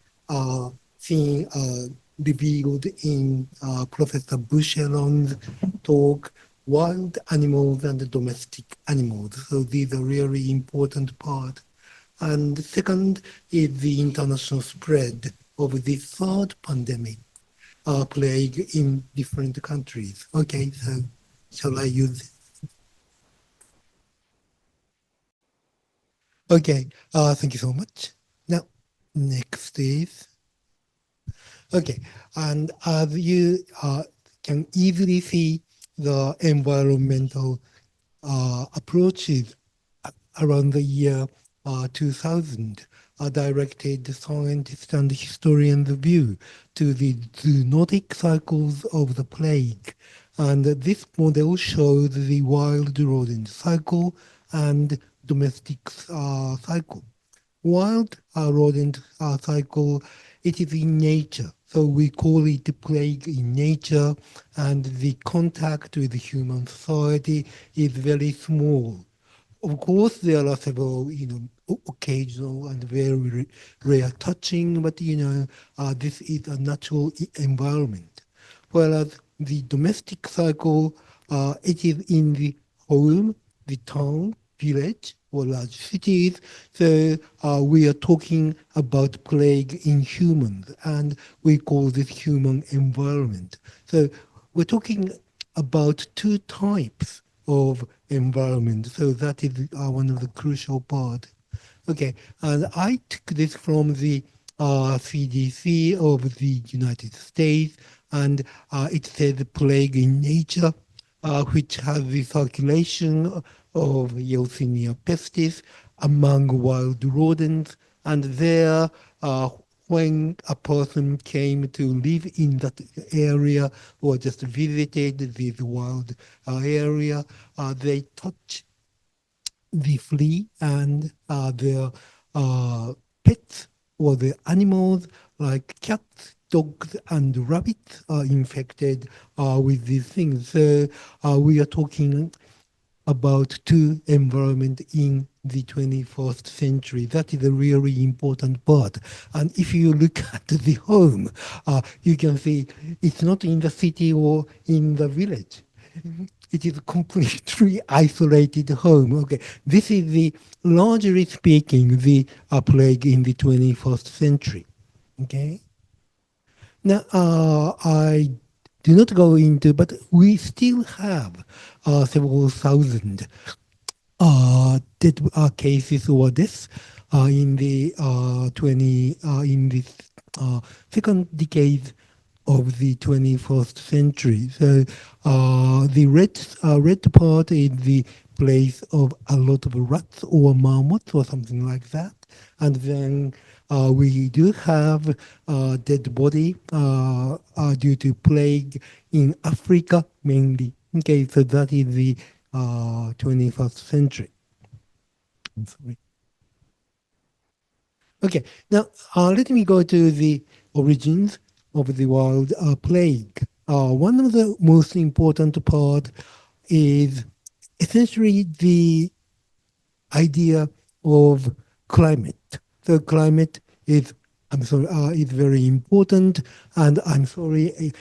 Speaker 3: revealed in Professor Bouchon's talk, wild animals and domestic animals. So these are really important part. And second is the international spread of the third pandemic, plague in different countries. Okay, so shall I use this? Okay, thank you so much. Now, next is, okay, and as you can easily see, the environmental approaches around the year 2000 directed scientists and historians' view to the zoonotic cycles of the plague. And this model shows the wild rodent cycle and domestic cycle. Wild rodent cycle, it is in nature. So we call it the plague in nature, and the contact with human society is very small. Of course, there are several, occasional and very rare touching, but this is a natural environment. Whereas the domestic cycle, it is in the home, the town, village, or large cities. So we are talking about plague in humans, and we call this human environment. So we're talking about two types of environment. So that is one of the crucial part. Okay, and I took this from the CDC of the United States, and it says plague in nature, which has the circulation of Yersinia pestis among wild rodents, and there, when a person came to live in that area or just visited this wild area, they touch the flea and their pets or the animals like cats, dogs, and rabbits are infected with these things. So we are talking about two environment in the 21st century. That is a really important part. And if you look at the home, you can see it's not in the city or in the village. It is a completely isolated home. Okay, this is the, largely speaking, the plague in the 21st century. Okay. Now, I do not go into, but we still have several thousand dead cases or deaths in the in the second decade of the 21st century. So the red part is the place of a lot of rats or marmots or something like that. And then we do have dead body due to plague in Africa mainly. Okay, so that is the 21st century. I'm sorry. Okay, now let me go to the origins of the wild plague. One of the most important part is essentially the idea of climate. So climate is, I'm sorry, is very important, and I'm sorry,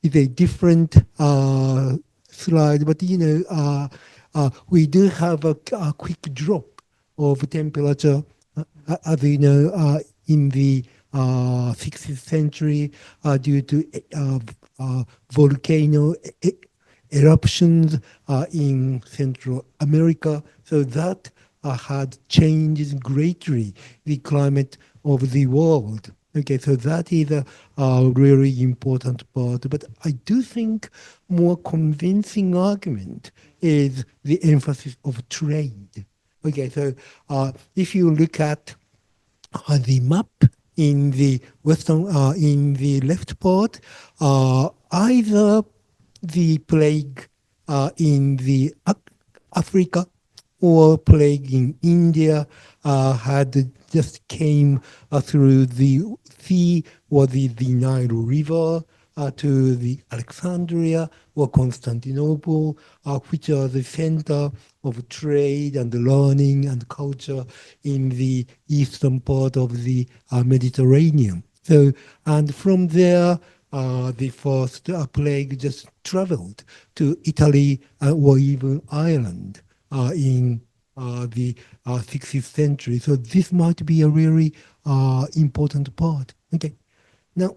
Speaker 3: it's a different slide, but we do have a quick drop of temperature, as you know, in the 16th century due to volcano eruptions in Central America. So that had changed greatly the climate of the world. Okay, so that is a really important part. But I do think more convincing argument is the emphasis of trade. Okay, so if you look at the map in the western, in the left part, either the plague in the Africa or plague in India had just came through the sea or the Nile River to the Alexandria or Constantinople, which are the center of trade and learning and culture in the eastern part of the Mediterranean. So, and from there, the first plague just traveled to Italy or even Ireland in the 16th century. So this might be a really important part. Okay. Now,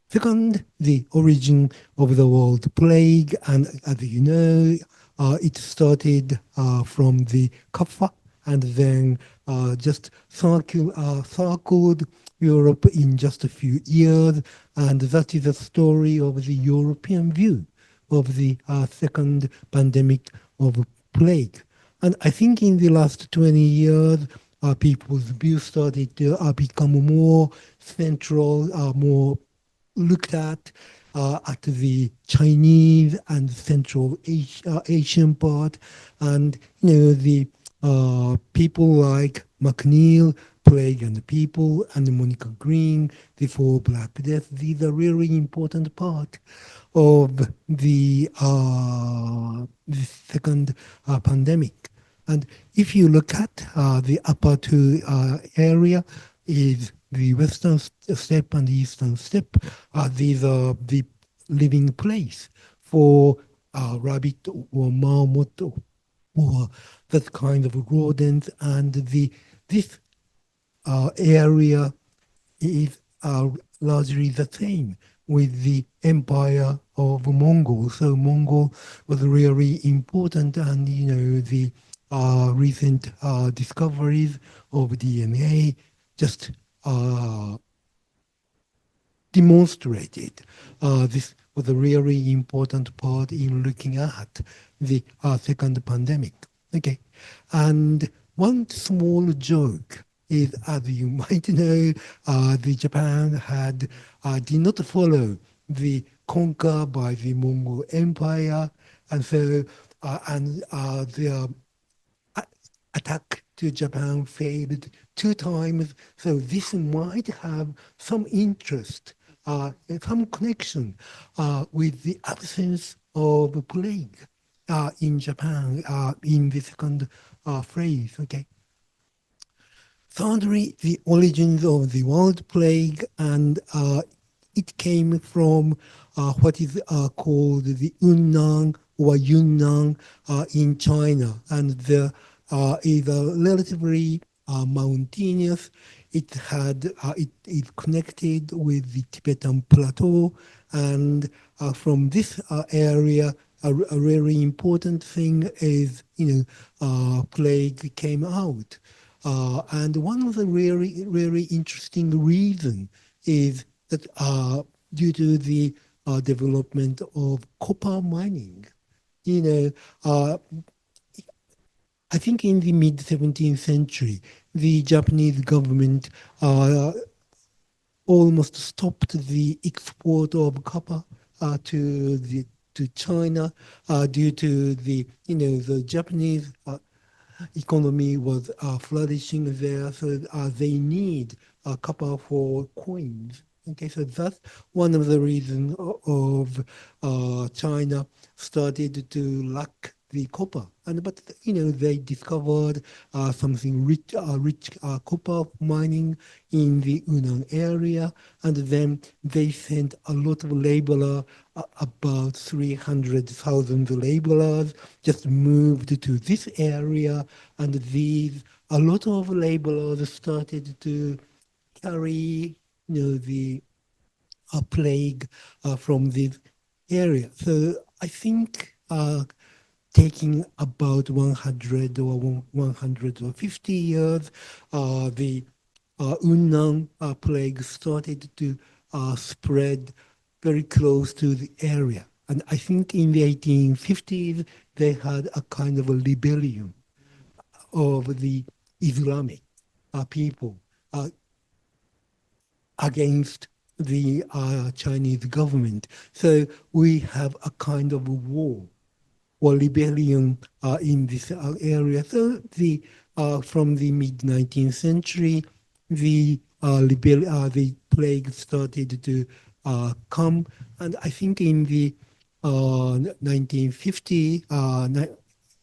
Speaker 3: second, the origin of the word plague, and as you know, it started from the kappa and then just circled Europe in just a few years, and that is a story of the European view of the second pandemic of plague. And I think in the last 20 years, people's view started to become more central, more looked at the Chinese and Central Asian part, and the people like McNeil, Plague and the People, and Monica Green, the Four Black Deaths. These are really important part of the second pandemic. And if you look at the upper two area, is the Western Steppe and the Eastern Steppe. These are the living place for rabbit or marmot or that kind of rodents, and this area is largely the same with the empire of Mongol. So Mongol was really important, and the recent discoveries of DNA just demonstrated this was a really important part in looking at the second pandemic. Okay, and one small joke is, as you might know, the Japan did not follow the conquer by the Mongol Empire, and so their attack to Japan failed 2 times. So this might have some interest, some connection with the absence of plague in Japan in the second phrase. Okay. Thirdly, the origins of the world plague, and it came from what is called the Yunnan or Yunnan in China, and the is relatively mountainous. It is connected with the Tibetan plateau, and from this area, a really important thing is plague came out. And one of the really interesting reason is that due to the development of copper mining, I think in the mid 17th century, the Japanese government almost stopped the export of copper to China due to the Japanese economy was flourishing there, so they need copper for coins. Okay, so that's one of the reasons of China started to lack the copper, but they discovered something rich copper mining in the Yunnan area, and then they sent a lot of laborers, about 300,000 laborers just moved to this area, and a lot of laborers started to carry the plague from this area. So I think taking about 100 or 150 years, the Yunnan plague started to spread very close to the area. And I think in the 1850s, they had a kind of a rebellion of the Islamic people against the Chinese government. So we have a kind of a war or rebellion in this area. So from the mid 19th century, the plague started to come, and I think in the 1950s,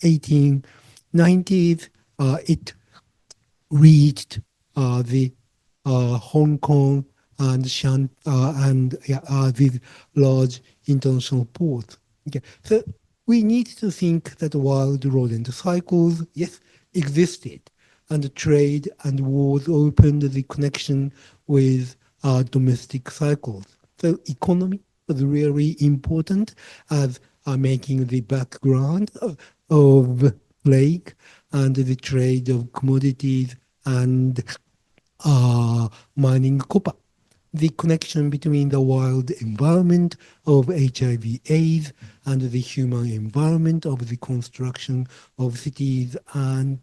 Speaker 3: 1890s, it reached the Hong Kong and these large international ports. Okay, so we need to think that while the rodent cycles, yes, existed, and trade and wars opened the connection with domestic cycles. So economy was really important as making the background of plague and the trade of commodities and mining copper. The connection between the wild environment of HIV/AIDS and the human environment of the construction of cities and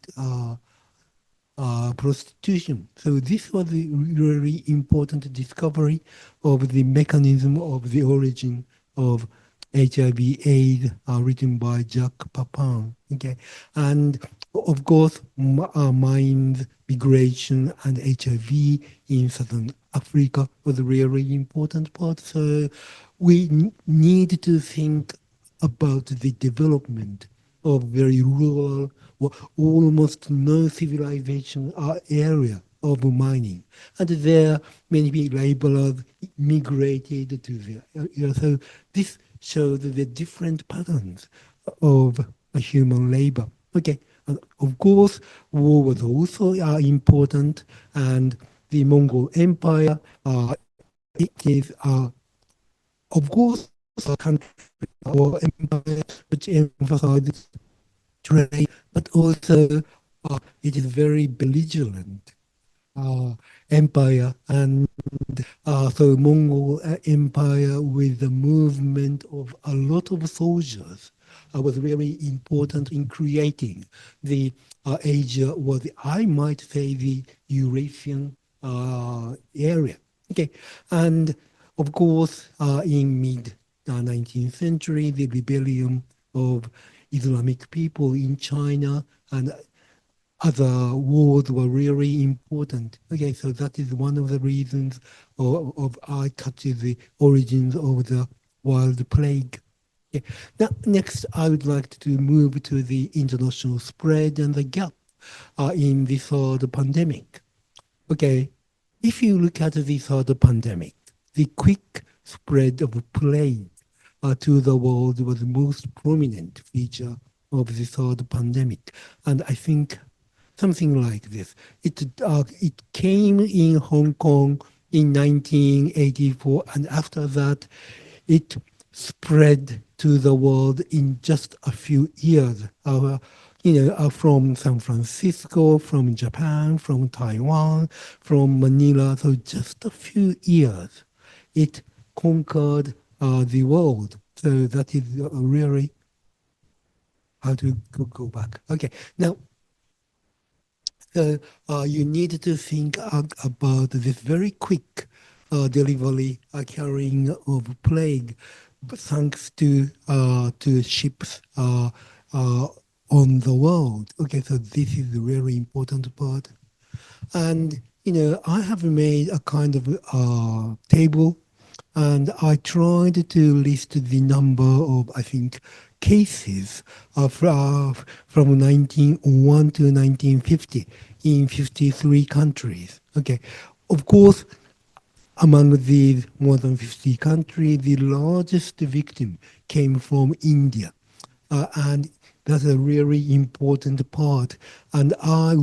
Speaker 3: prostitution. So this was a really important discovery of the mechanism of the origin of HIV/AIDS, written by Jacques Papin. Okay, and of course, mines, migration, and HIV in southern Africa was a really important part. So we need to think about the development of very rural, almost no civilization area of mining. And there, many laborers migrated to there. So this shows the different patterns of human labor. Okay, and of course, war was also important, and the Mongol Empire it is, of course, a country or empire which emphasizes trade, but also it is very belligerent empire, and so Mongol Empire with the movement of a lot of soldiers was very important in creating the Asia, or I might say the Eurasian area. Okay, and of course in mid 19th century, the rebellion of Islamic people in China and other wars were really important. Okay, so that is one of the reasons of I touches the origins of the wild plague. Okay. Now, next, I would like to move to the international spread and the gap in the third pandemic. Okay, if you look at the third pandemic, the quick spread of plague to the world was the most prominent feature of the third pandemic. And I think something like this. It came in Hong Kong in 1984, and after that, it spread to the world in just a few years. From San Francisco, from Japan, from Taiwan, from Manila. So just a few years, it conquered the world. So that is really how to go back. Okay, now. So you need to think about this very quick delivery carrying of plague, thanks to ships on the world. Okay, so this is a very important part. And I have made a kind of table, and I tried to list the number of, I think, cases from 1901 to 1950 in 53 countries. Okay, of course, among these more than 50 countries, the largest victim came from India. And that's a really important part. And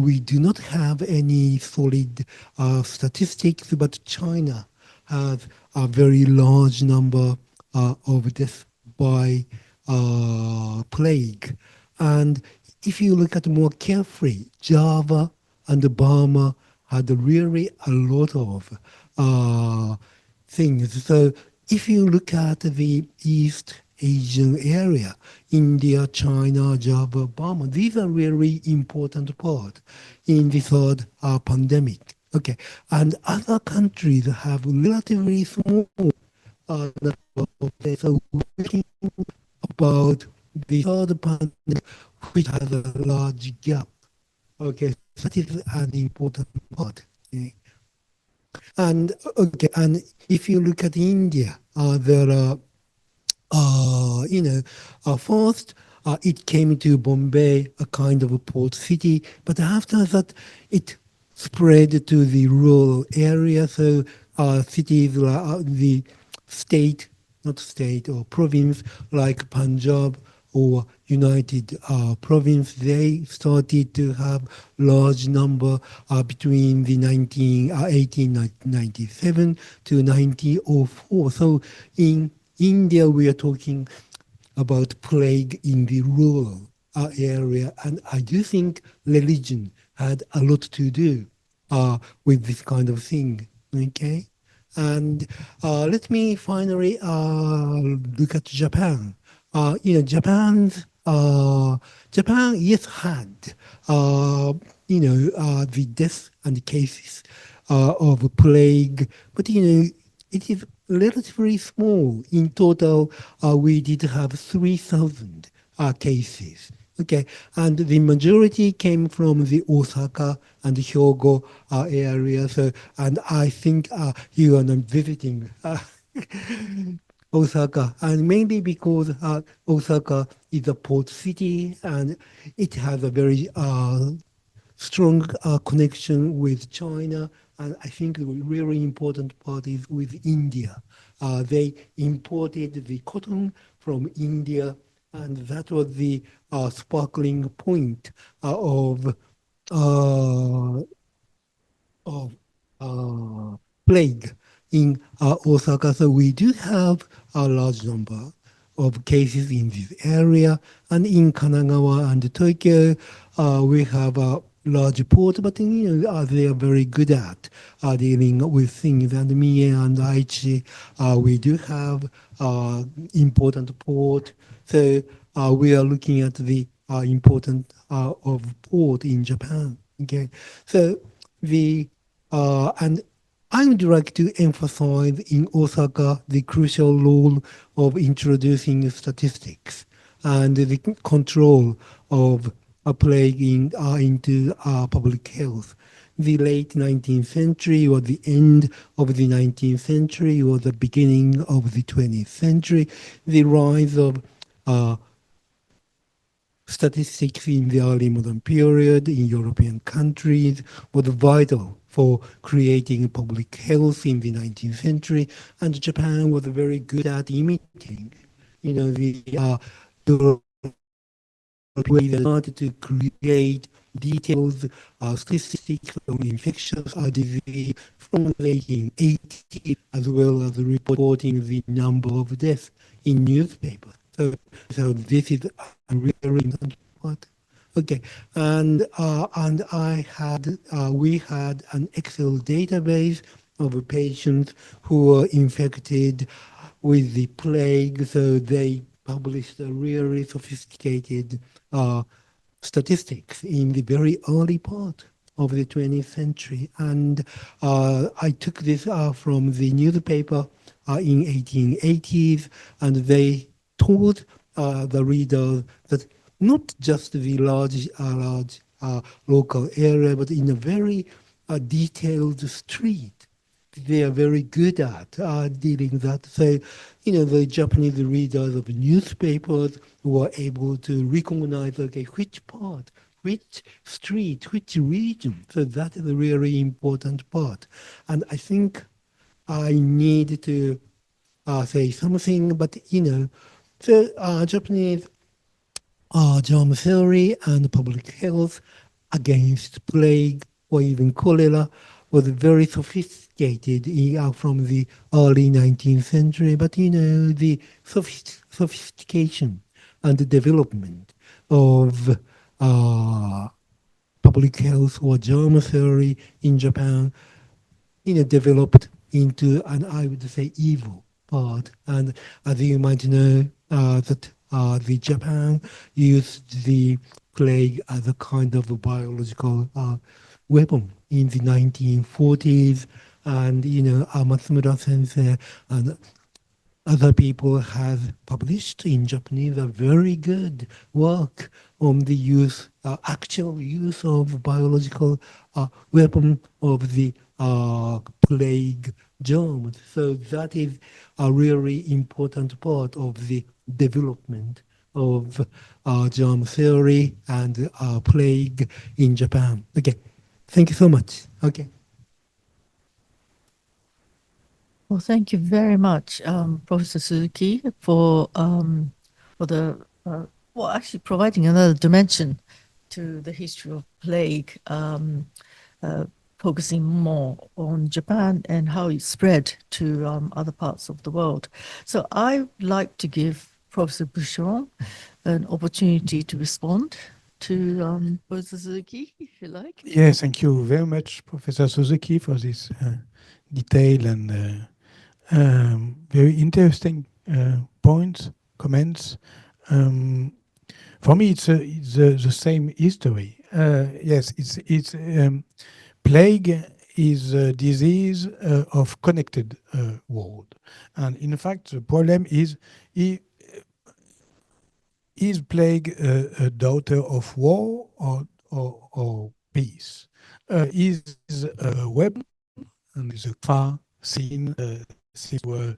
Speaker 3: we do not have any solid statistics, but China has a very large number of deaths by plague. And if you look at more carefully, Java and Burma had really a lot of things. So if you look at the East Asian area, India, China, Java, Burma, these are really important part in the third pandemic. Okay, and other countries have relatively small number of deaths. So thinking about the third pandemic, which has a large gap. Okay, that is an important part. Okay. And if you look at India, there are first it came to Bombay, a kind of a port city, but after that it spread to the rural area. So cities, the state, not state or province, like Punjab or United Province, they started to have large number between the 1897 to 1904. So in India, we are talking about plague in the rural area, and I do think religion had a lot to do with this kind of thing. Okay, and let me finally look at Japan. Japan, yes, had the deaths and cases of plague, but it is relatively small. In total, we did have 3,000 cases. Okay, and the majority came from the Osaka and Hyogo area. So, and I think you are not visiting Osaka, and maybe because Osaka is a port city and it has a very strong connection with China, and I think the really important part is with India. They imported the cotton from India, and that was the sparkling point uh, of plague in Osaka. So we do have a large number of cases in this area. And in Kanagawa and Tokyo, we have a large port, but they are very good at dealing with things. And Mie and Aichi, we do have important port. So we are looking at the importance of port in Japan. Okay, so and I would like to emphasize in Osaka the crucial role of introducing statistics and the control of a plague into public health. The late 19th century or the end of the 19th century or the beginning of the 20th century, the rise of statistics in the early modern period in European countries was vital for creating public health in the 19th century, and Japan was very good at imitating, the European way they started to create detailed statistics on infectious disease from the 1880s, as well as reporting the number of deaths in newspapers. So this is a really important part. Okay, and we had an Excel database of patients who were infected with the plague. So they published a really sophisticated statistics in the very early part of the 20th century. And I took this from the newspaper in 1880s, and they told the reader that not just the large local area, but in a very detailed street. They are very good at dealing that. So, the Japanese readers of newspapers were able to recognize, okay, which part, which street, which region. So that is a really important part. And I think I need to say something, but, so Japanese germ theory and public health against plague or even cholera was very sophisticated from the early 19th century. But the sophistication and the development of public health or germ theory in Japan, developed into an, I would say, evil part. And as you might know, that the Japan used the plague as a kind of a biological weapon in the 1940s. And, Matsumura Sensei and other people have published in Japanese a very good work on the use, actual use of biological weapon of the plague germs. So that is a really important part of the development of germ theory and plague in Japan. Okay, Thank you so much. Okay.
Speaker 1: Well, thank you very much, Professor Suzuki, for the well, actually providing another dimension to the history of plague, focusing more on Japan and how it spread to other parts of the world. So I'd like to give Professor Boucheron an opportunity to respond to Professor Suzuki, if you like.
Speaker 2: Yes, thank you very much, Professor Suzuki, for this detailed and very interesting points, comments. For me, it's the same history. Yes, it's plague is a disease of connected world, and in fact, the problem is plague a daughter of war or peace? Is a weapon and is a far seen things were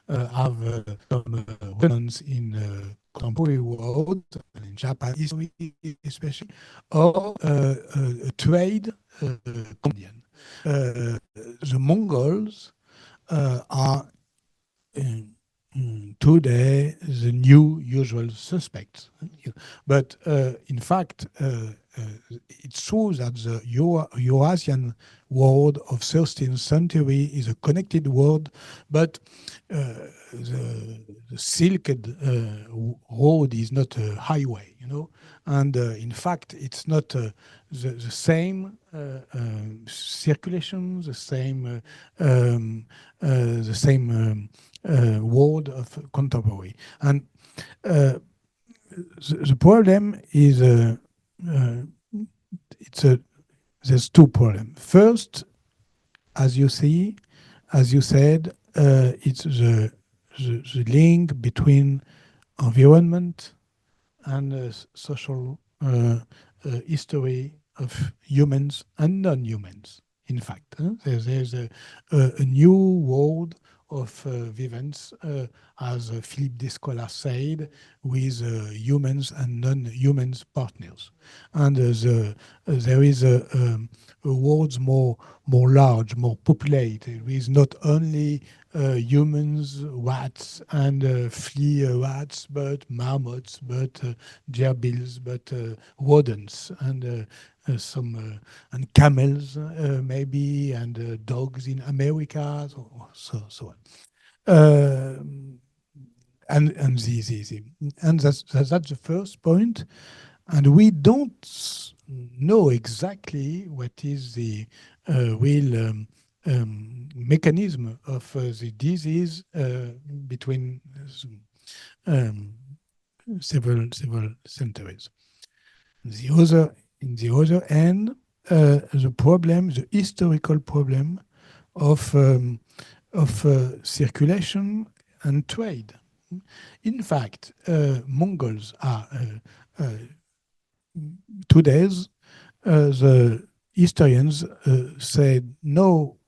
Speaker 2: have some resonance in contemporary world and in Japan history especially, or a trade companion. The Mongols are today the new usual suspects. But in fact, it's true that the Eurasian world of 13th century is a connected world, but the silked road is not a highway, and in fact, it's not the same circulation, the same world of contemporary. And the problem is there's two problems. First, as you said, it's the link between environment and social history of humans and non-humans. In fact, there's a new world of vivants, as Philippe Descola said, with humans and non-humans partners. And there is a world more large, more populated, with not only humans, rats, and flea rats, but marmots, but gerbils, but rodents, and and camels, maybe, and dogs in America, so on. And that's the first point. And we don't know exactly what is the real mechanism of the disease between several centuries. In the other end, the historical problem of circulation and trade. In fact, Mongols are today's the historians said no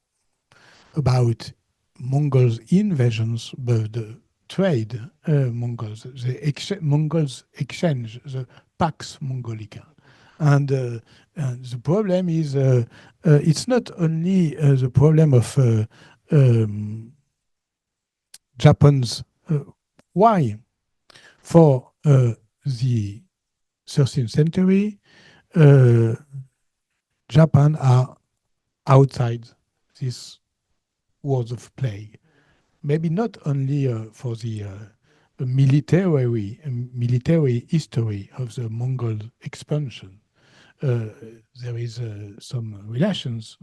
Speaker 2: about Mongols invasions, but the trade Mongols, Mongols exchange, the Pax Mongolica. And the problem is it's not only the problem of Japan's why for the 13th century Japan are outside this world of plague. Maybe not only for the military history of the Mongol expansion. There is some relations,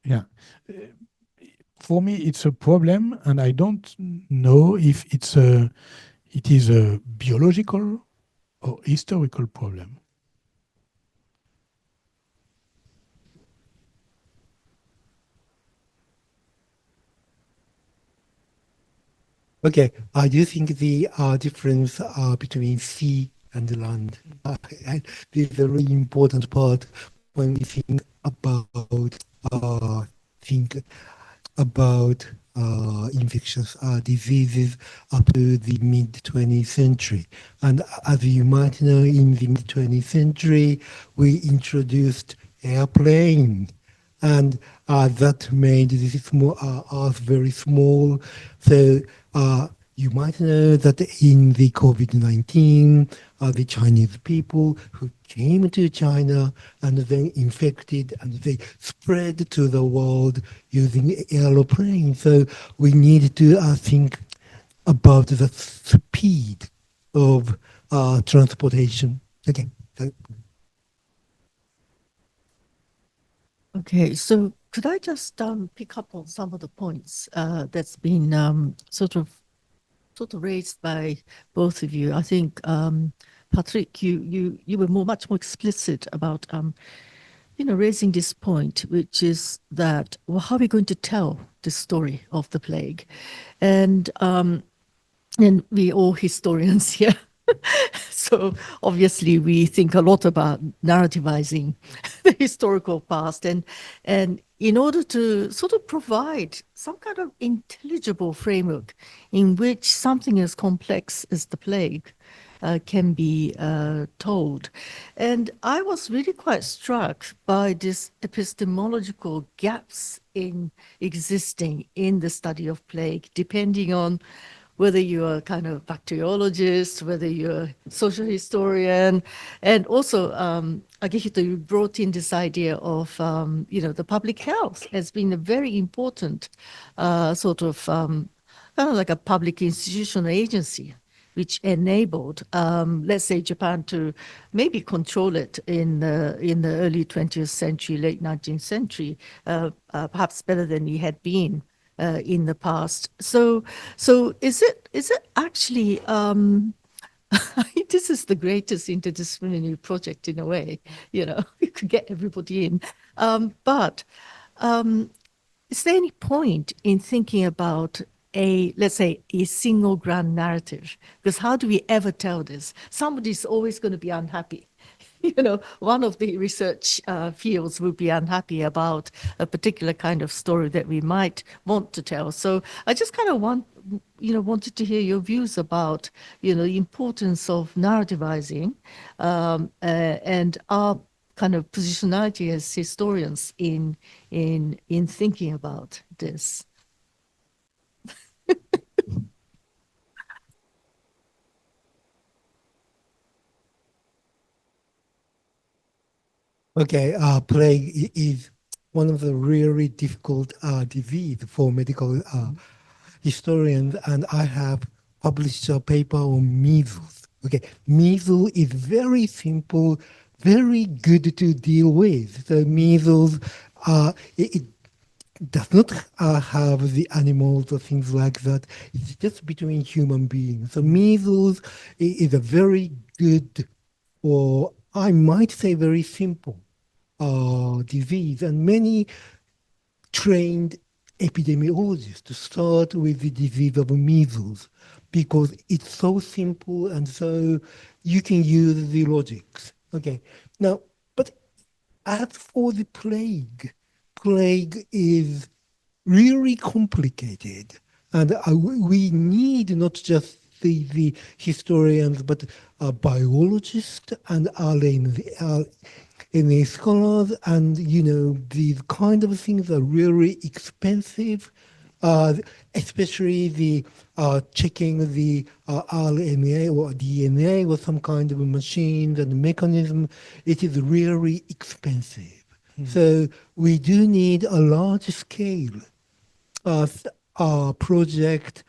Speaker 2: yeah. For me, it's a problem, and I don't know if it is a biological or historical problem.
Speaker 3: Okay. Do you think the difference between sea and land is a really important part when we think about think about infectious diseases up to the mid-20th century. And as you might know, in the mid-20th century, we introduced airplane, and that made this small, Earth very small. So you might know that in the COVID-19, the Chinese people who came to China and then infected and they spread to the world using aeroplanes. So we need to think about the speed of transportation. Okay. So,
Speaker 1: Okay, so could I just pick up on some of the points that's been sort of raised by both of you? I think Patrick, you were much more explicit about raising this point, which is that, well, how are we going to tell the story of the plague? And we all historians here. So obviously we think a lot about narrativizing the historical past, and in order to sort of provide some kind of intelligible framework in which something as complex as the plague can be told. And I was really quite struck by this epistemological gaps in existing in the study of plague, depending on whether you're a kind of bacteriologist, whether you're a social historian, and also, Akihito, you brought in this idea of, the public health has been a very important kind of like a public institutional agency, which enabled, let's say, Japan to maybe control it in the early 20th century, late 19th century, perhaps better than it had been in the past. So is it actually this is the greatest interdisciplinary project in a way, you could get everybody in. But is there any point in thinking about let's say, a single grand narrative? Because how do we ever tell this? Somebody's always going to be unhappy. One of the research fields would be unhappy about a particular kind of story that we might want to tell. So I just kind of wanted to hear your views about, the importance of narrativizing and our kind of positionality as historians in thinking about this.
Speaker 3: okay, plague is one of the really difficult disease for medical historians, and I have published a paper on measles. Okay, measles is very simple, very good to deal with. So measles, it does not have the animals or things like that. It's just between human beings. So measles is a very good, or I might say very simple disease, and many trained epidemiologists to start with the disease of measles because it's so simple and so you can use the logics. Okay, now, but as for the plague, plague is really complicated, and we need not just the historians, but biologists and RNA scholars, and these kind of things are really expensive. Especially the checking the RNA or DNA or some kind of machines and mechanism, it is really expensive. So we do need a large scale project.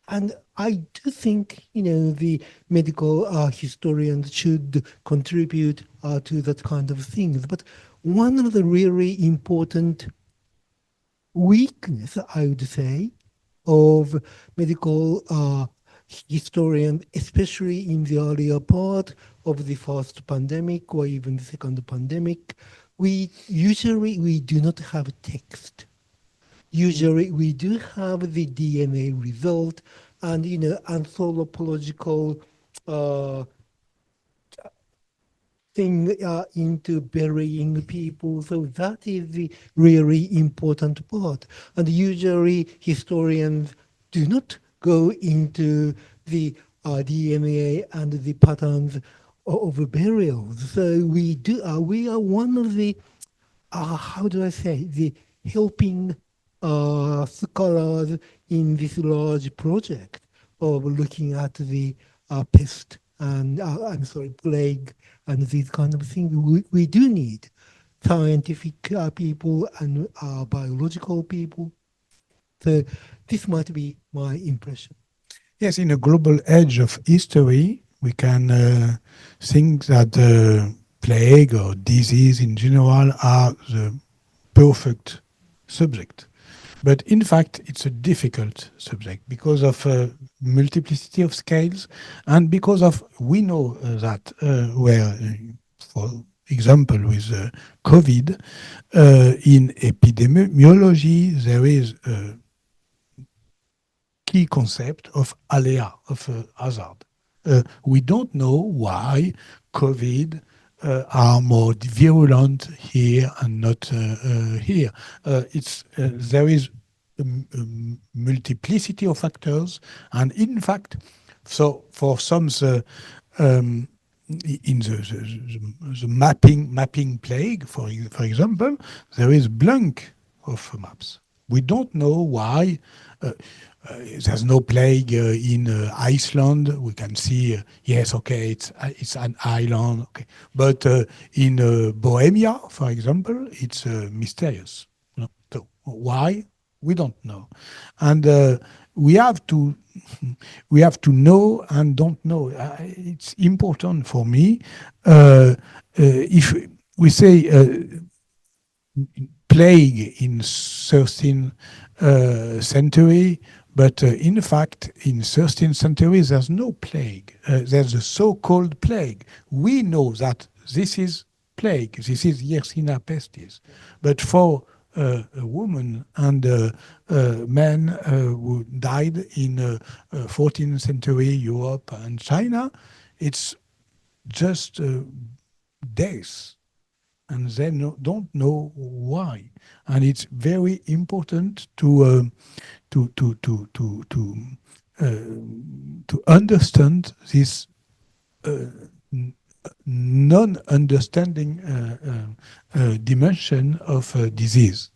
Speaker 3: And I do think, the medical historians should contribute to that kind of things. But one of the really important weakness, I would say, of medical historians, especially in the earlier part of the first pandemic or even the second pandemic, we do not have text. Usually we do have the DNA result and, anthropological thing into burying people. So that is the really important part. And usually historians do not go into the DNA and the patterns of burials. So we are one of the, how do I say, the helping scholars in this large project of looking at the pest and, plague and these kind of things. We do need scientific people and biological people. So this might be my impression.
Speaker 2: Yes, in a global age of history, we can think that plague or disease in general are the perfect subject. But in fact, it's a difficult subject because of multiplicity of scales and because of, we know that where, for example, with COVID, in epidemiology, there is a key concept of alea, of hazard. We don't know why COVID are more virulent here and not here. There is a multiplicity of factors, and in fact, so for some in the mapping plague, for example, there is blank of maps. We don't know why. There's no plague in Iceland. We can see, yes, okay, it's an island, okay. But in Bohemia, for example, it's mysterious. No? So why? We don't know. And we have to know and don't know. It's important for me. If we say plague in 13th century, but in fact, in 13th century, there's no plague. There's a so-called plague. We know that this is plague. This is Yersinia pestis. But for a woman and men who died in 14th century Europe and China, it's just death. And they don't know why. And it's very important to understand this non-understanding dimension of disease.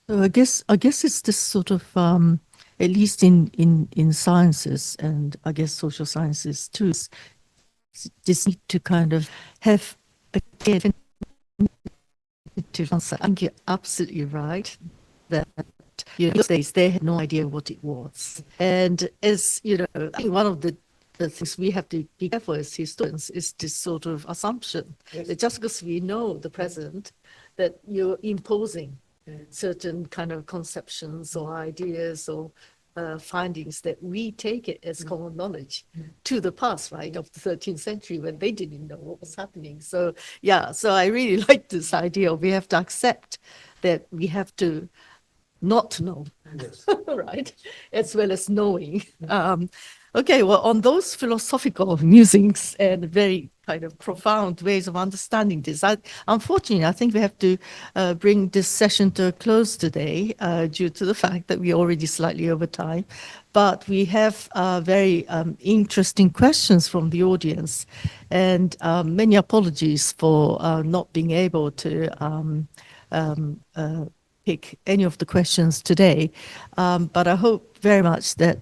Speaker 1: So I guess it's this sort of at least in sciences and I guess social sciences too, this need to kind of have a definitive answer. I think you're absolutely right that in those days they had no idea what it was. And as you know, I think one of the things we have to be careful as historians is this sort of assumption that just because we know the present, that you're imposing certain kind of conceptions or ideas or findings that we take it as common knowledge to the past, right, of the 13th century when they didn't know what was happening. So yeah, so I really like this idea of we have to accept that we have to not know, yes. Right, as well as knowing. Okay, well, on those philosophical musings and very kind of profound ways of understanding this, unfortunately, I think we have to bring this session to a close today due to the fact that we're already slightly over time. But we have very interesting questions from the audience, and many apologies for not being able to pick any of the questions today, but I hope very much that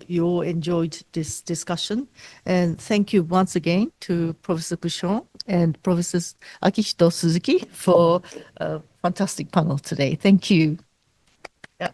Speaker 1: you all enjoyed this discussion. And thank you once again to Professor Bouchon and Professor Akihito Suzuki for a fantastic panel today. Thank you. Yeah.